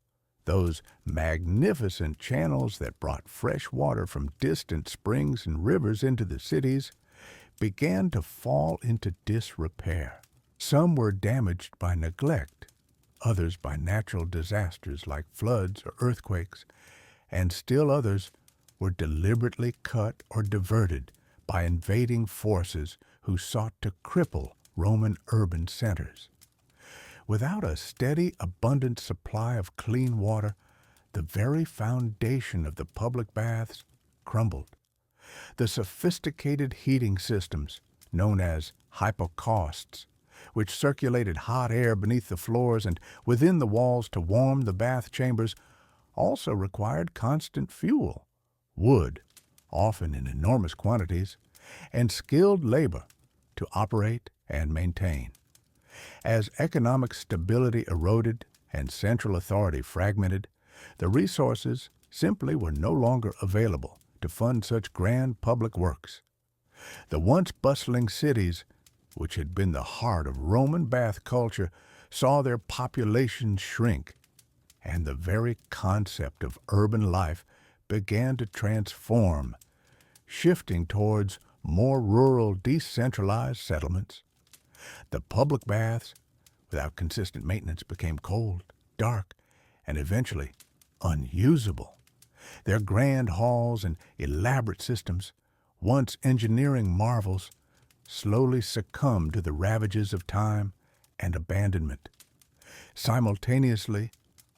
those magnificent channels that brought fresh water from distant springs and rivers into the cities, began to fall into disrepair. Some were damaged by neglect, others by natural disasters like floods or earthquakes, and still others were deliberately cut or diverted by invading forces who sought to cripple Roman urban centers. Without a steady, abundant supply of clean water, the very foundation of the public baths crumbled. The sophisticated heating systems, known as hypocausts, which circulated hot air beneath the floors and within the walls to warm the bath chambers, also required constant fuel, wood, often in enormous quantities, and skilled labor to operate and maintain. As economic stability eroded and central authority fragmented, the resources simply were no longer available to fund such grand public works. The once bustling cities, which had been the heart of Roman bath culture, saw their populations shrink, and the very concept of urban life began to transform, shifting towards more rural, decentralized settlements. The public baths, without consistent maintenance, became cold, dark, and eventually unusable. Their grand halls and elaborate systems, once engineering marvels, slowly succumbed to the ravages of time and abandonment. Simultaneously,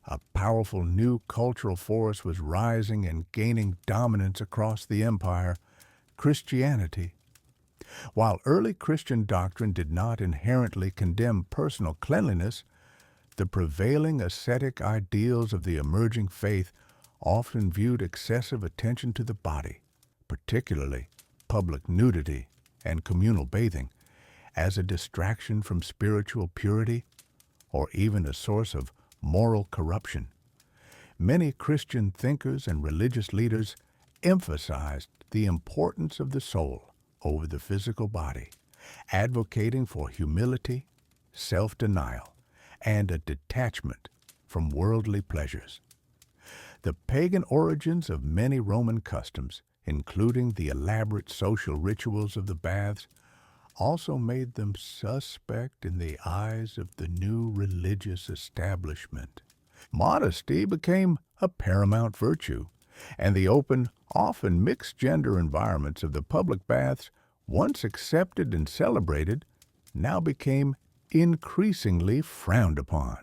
a powerful new cultural force was rising and gaining dominance across the empire: Christianity. While early Christian doctrine did not inherently condemn personal cleanliness, the prevailing ascetic ideals of the emerging faith often viewed excessive attention to the body, particularly public nudity and communal bathing, as a distraction from spiritual purity or even a source of moral corruption. Many Christian thinkers and religious leaders emphasized the importance of the soul over the physical body, advocating for humility, self-denial, and a detachment from worldly pleasures. The pagan origins of many Roman customs, including the elaborate social rituals of the baths, also made them suspect in the eyes of the new religious establishment. Modesty became a paramount virtue, and the open, often mixed-gender environments of the public baths, once accepted and celebrated, now became increasingly frowned upon.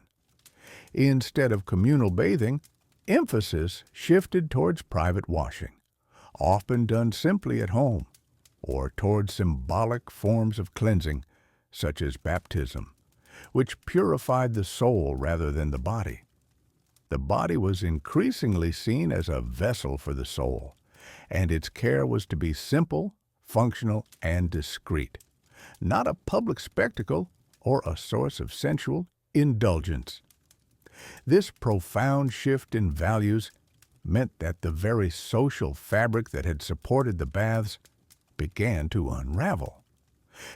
Instead of communal bathing, emphasis shifted towards private washing, often done simply at home, or towards symbolic forms of cleansing, such as baptism, which purified the soul rather than the body. The body was increasingly seen as a vessel for the soul, and its care was to be simple, functional, and discreet, not a public spectacle or a source of sensual indulgence. This profound shift in values meant that the very social fabric that had supported the baths began to unravel.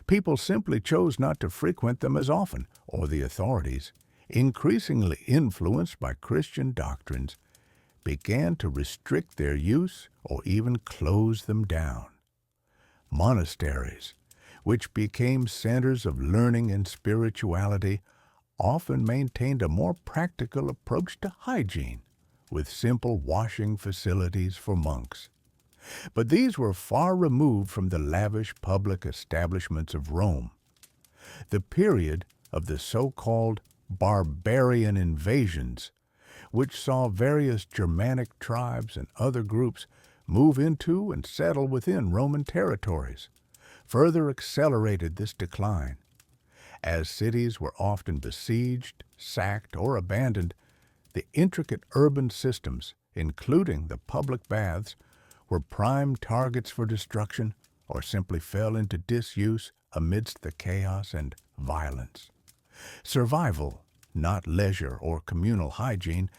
People simply chose not to frequent them as often, or the authorities, increasingly influenced by Christian doctrines, began to restrict their use or even close them down. Monasteries, which became centers of learning and spirituality, often maintained a more practical approach to hygiene, with simple washing facilities for monks. But these were far removed from the lavish public establishments of Rome. The period of the so-called barbarian invasions, which saw various Germanic tribes and other groups move into and settle within Roman territories, further accelerated this decline. As cities were often besieged, sacked, or abandoned, the intricate urban systems, including the public baths, were prime targets for destruction or simply fell into disuse amidst the chaos and violence. Survival, not leisure or communal hygiene,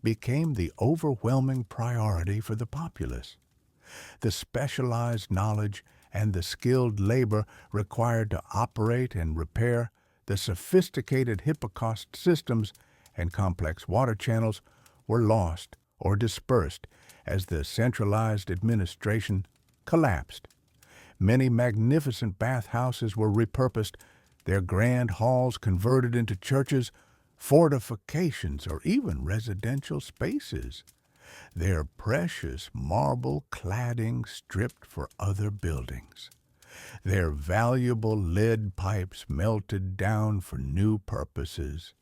became the overwhelming priority for the populace. The specialized knowledge and the skilled labor required to operate and repair the sophisticated hypocaust systems and complex water channels were lost or dispersed as the centralized administration collapsed. Many magnificent bathhouses were repurposed, their grand halls converted into churches, fortifications, or even residential spaces, their precious marble cladding stripped for other buildings, their valuable lead pipes melted down for new purposes.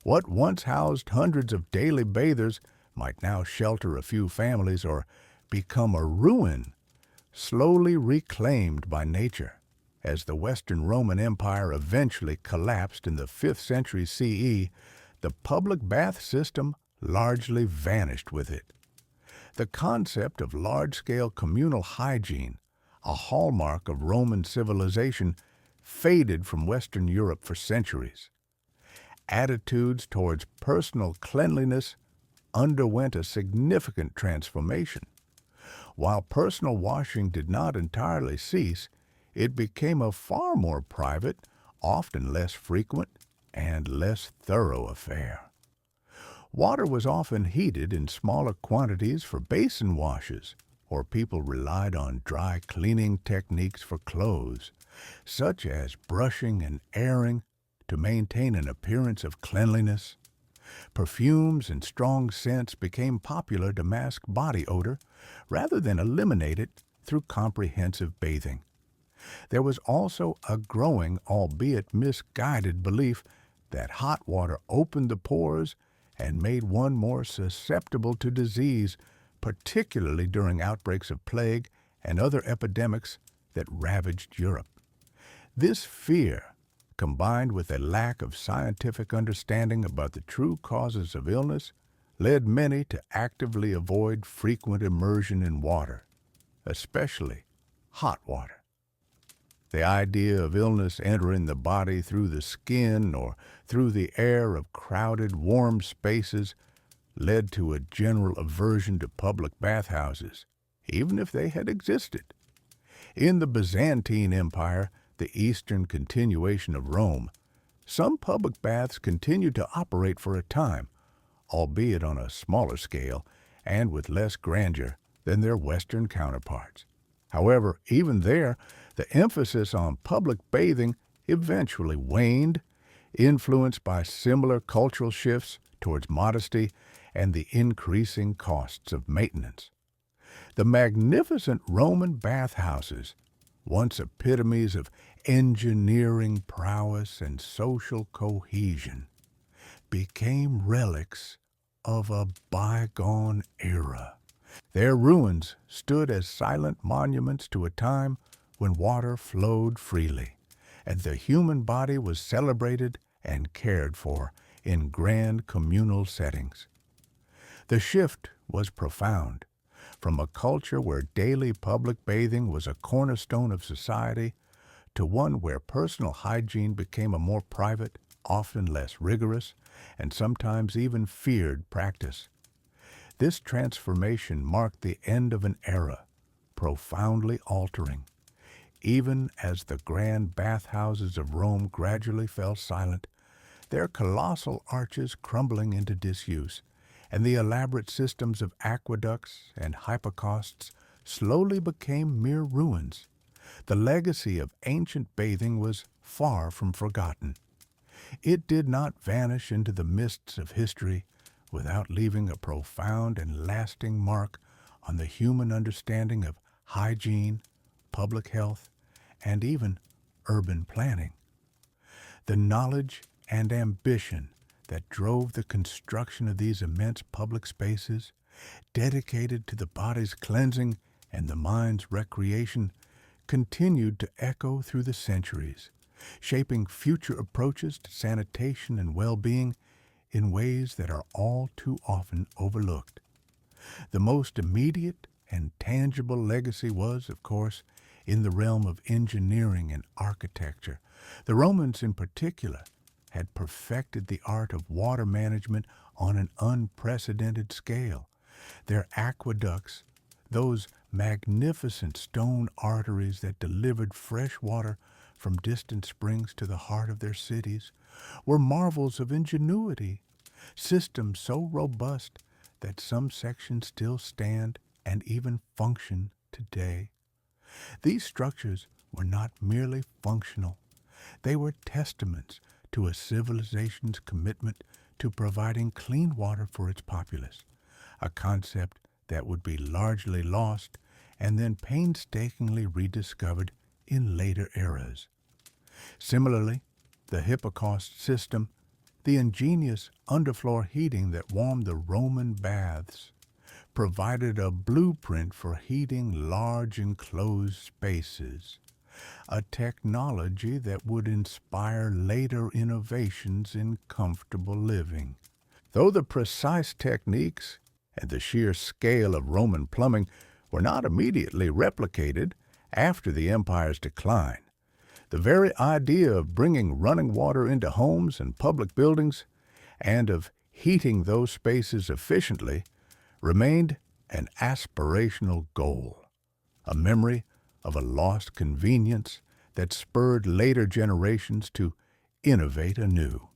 What once housed hundreds of daily bathers might now shelter a few families or become a ruin, slowly reclaimed by nature. As the Western Roman Empire eventually collapsed in the 5th century CE, the public bath system largely vanished with it. The concept of large-scale communal hygiene, a hallmark of Roman civilization, faded from Western Europe for centuries. Attitudes towards personal cleanliness underwent a significant transformation. While personal washing did not entirely cease, it became a far more private, often less frequent, and less thorough affair. Water was often heated in smaller quantities for basin washes, or people relied on dry cleaning techniques for clothes, such as brushing and airing to maintain an appearance of cleanliness. Perfumes and strong scents became popular to mask body odor rather than eliminate it through comprehensive bathing. There was also a growing, albeit misguided, belief that hot water opened the pores and made one more susceptible to disease, particularly during outbreaks of plague and other epidemics that ravaged Europe. This fear, combined with a lack of scientific understanding about the true causes of illness, led many to actively avoid frequent immersion in water, especially hot water. The idea of illness entering the body through the skin or through the air of crowded, warm spaces led to a general aversion to public bathhouses, even if they had existed. In the Byzantine Empire, the eastern continuation of Rome, some public baths continued to operate for a time, albeit on a smaller scale and with less grandeur than their Western counterparts. However, even there, the emphasis on public bathing eventually waned, influenced by similar cultural shifts towards modesty and the increasing costs of maintenance. The magnificent Roman bathhouses, once epitomes of engineering prowess and social cohesion, became relics of a bygone era. Their ruins stood as silent monuments to a time when water flowed freely, and the human body was celebrated and cared for in grand communal settings. The shift was profound, from a culture where daily public bathing was a cornerstone of society to one where personal hygiene became a more private, often less rigorous, and sometimes even feared practice. This transformation marked the end of an era, profoundly altering. Even as the grand bathhouses of Rome gradually fell silent, their colossal arches crumbling into disuse, and the elaborate systems of aqueducts and hypocausts slowly became mere ruins. The legacy of ancient bathing was far from forgotten. It did not vanish into the mists of history without leaving a profound and lasting mark on the human understanding of hygiene, public health, and even urban planning. The knowledge and ambition that drove the construction of these immense public spaces, dedicated to the body's cleansing and the mind's recreation, continued to echo through the centuries, shaping future approaches to sanitation and well-being in ways that are all too often overlooked. The most immediate and tangible legacy was, of course, in the realm of engineering and architecture. The Romans, in particular, had perfected the art of water management on an unprecedented scale. Their aqueducts, those magnificent stone arteries that delivered fresh water from distant springs to the heart of their cities, were marvels of ingenuity, systems so robust that some sections still stand and even function today. These structures were not merely functional. They were testaments to a civilization's commitment to providing clean water for its populace, a concept that would be largely lost and then painstakingly rediscovered in later eras. Similarly, the hypocaust system, The ingenious underfloor heating that warmed the Roman baths provided a blueprint for heating large enclosed spaces, a technology that would inspire later innovations in comfortable living. Though the precise techniques and the sheer scale of Roman plumbing were not immediately replicated after the empire's decline, the very idea of bringing running water into homes and public buildings and of heating those spaces efficiently remained an aspirational goal, a memory of a lost convenience that spurred later generations to innovate anew.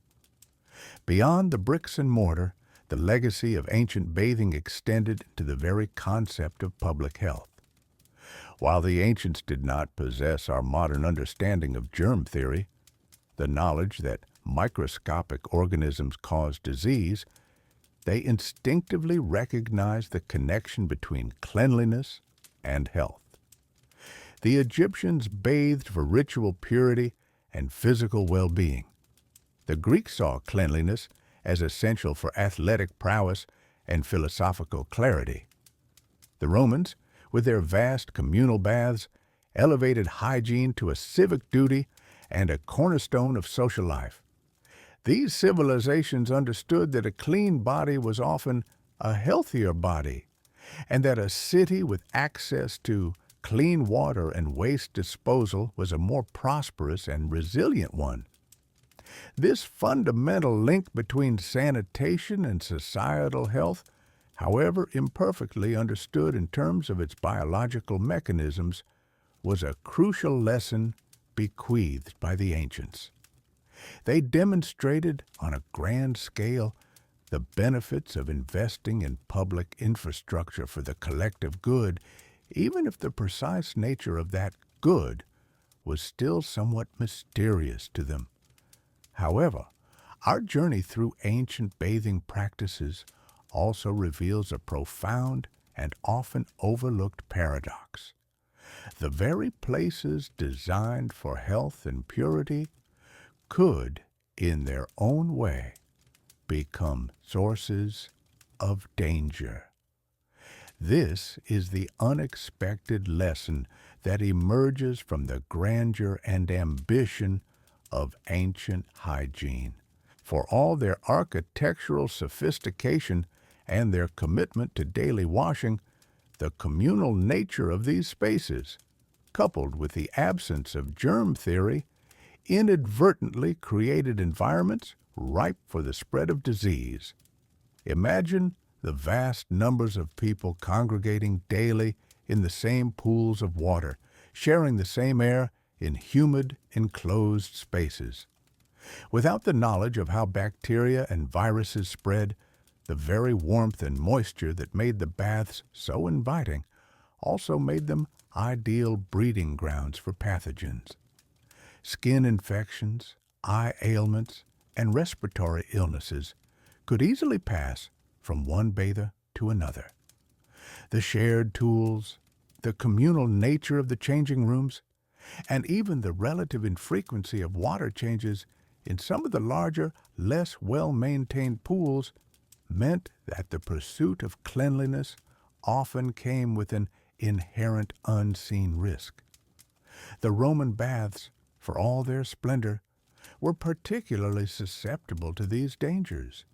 Beyond the bricks and mortar, the legacy of ancient bathing extended to the very concept of public health. While the ancients did not possess our modern understanding of germ theory, the knowledge that microscopic organisms cause disease, they instinctively recognized the connection between cleanliness and health. The Egyptians bathed for ritual purity and physical well-being. The Greeks saw cleanliness as essential for athletic prowess and philosophical clarity. The Romans, with their vast communal baths, elevated hygiene to a civic duty and a cornerstone of social life. These civilizations understood that a clean body was often a healthier body, and that a city with access to clean water and waste disposal was a more prosperous and resilient one. This fundamental link between sanitation and societal health, however imperfectly understood in terms of its biological mechanisms, was a crucial lesson bequeathed by the ancients. They demonstrated on a grand scale the benefits of investing in public infrastructure for the collective good, even if the precise nature of that good was still somewhat mysterious to them. However, our journey through ancient bathing practices also reveals a profound and often overlooked paradox. The very places designed for health and purity could, in their own way, become sources of danger. This is the unexpected lesson that emerges from the grandeur and ambition of ancient hygiene. For all their architectural sophistication and their commitment to daily washing, the communal nature of these spaces, coupled with the absence of germ theory, inadvertently created environments ripe for the spread of disease. Imagine the vast numbers of people congregating daily in the same pools of water, sharing the same air in humid, enclosed spaces. Without the knowledge of how bacteria and viruses spread, the very warmth and moisture that made the baths so inviting also made them ideal breeding grounds for pathogens. Skin infections, eye ailments, and respiratory illnesses could easily pass from one bather to another. The shared tools, the communal nature of the changing rooms, and even the relative infrequency of water changes in some of the larger, less well-maintained pools meant that the pursuit of cleanliness often came with an inherent unseen risk. The Roman baths, for all their splendor, were particularly susceptible to these dangers.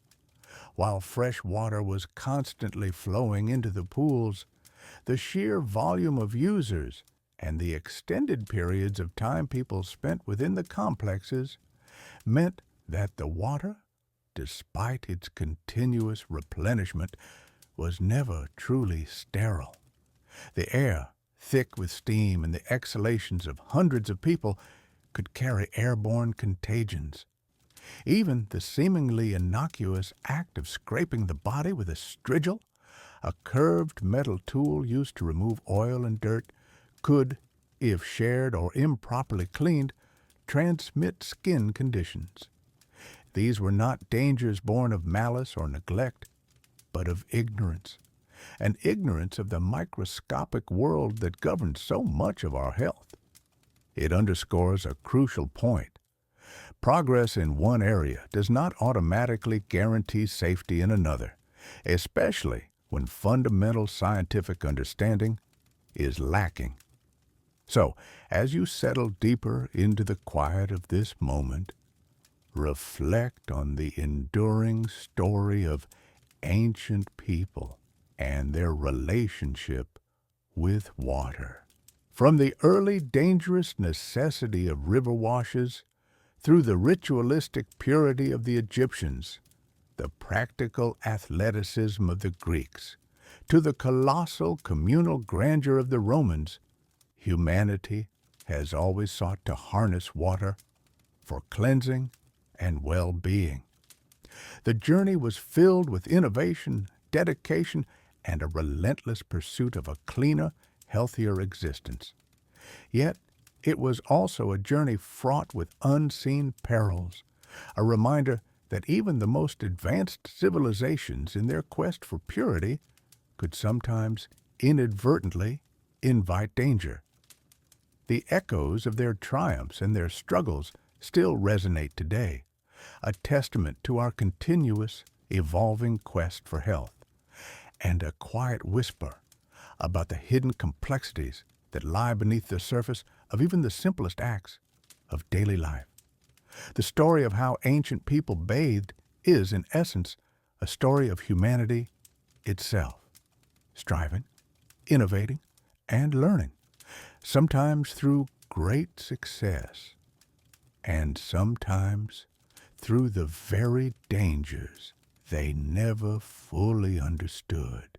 While fresh water was constantly flowing into the pools, the sheer volume of users and the extended periods of time people spent within the complexes meant that the water, despite its continuous replenishment, was never truly sterile. The air, thick with steam and the exhalations of hundreds of people, could carry airborne contagions. Even the seemingly innocuous act of scraping the body with a strigil, a curved metal tool used to remove oil and dirt, could, if shared or improperly cleaned, transmit skin conditions. These were not dangers born of malice or neglect, but of ignorance, an ignorance of the microscopic world that governs so much of our health. It underscores a crucial point. Progress in one area does not automatically guarantee safety in another, especially when fundamental scientific understanding is lacking. So, as you settle deeper into the quiet of this moment, reflect on the enduring story of ancient people and their relationship with water. From the early dangerous necessity of river washes, through the ritualistic purity of the Egyptians, the practical athleticism of the Greeks, to the colossal communal grandeur of the Romans, humanity has always sought to harness water for cleansing and well-being. The journey was filled with innovation, dedication, and a relentless pursuit of a cleaner, healthier existence. Yet, it was also a journey fraught with unseen perils, a reminder that even the most advanced civilizations in their quest for purity could sometimes inadvertently invite danger. The echoes of their triumphs and their struggles still resonate today, a testament to our continuous, evolving quest for health, and a quiet whisper about the hidden complexities that lie beneath the surface of even the simplest acts of daily life. The story of how ancient people bathed is, in essence, a story of humanity itself, striving, innovating, and learning, sometimes through great success, and sometimes through the very dangers they never fully understood.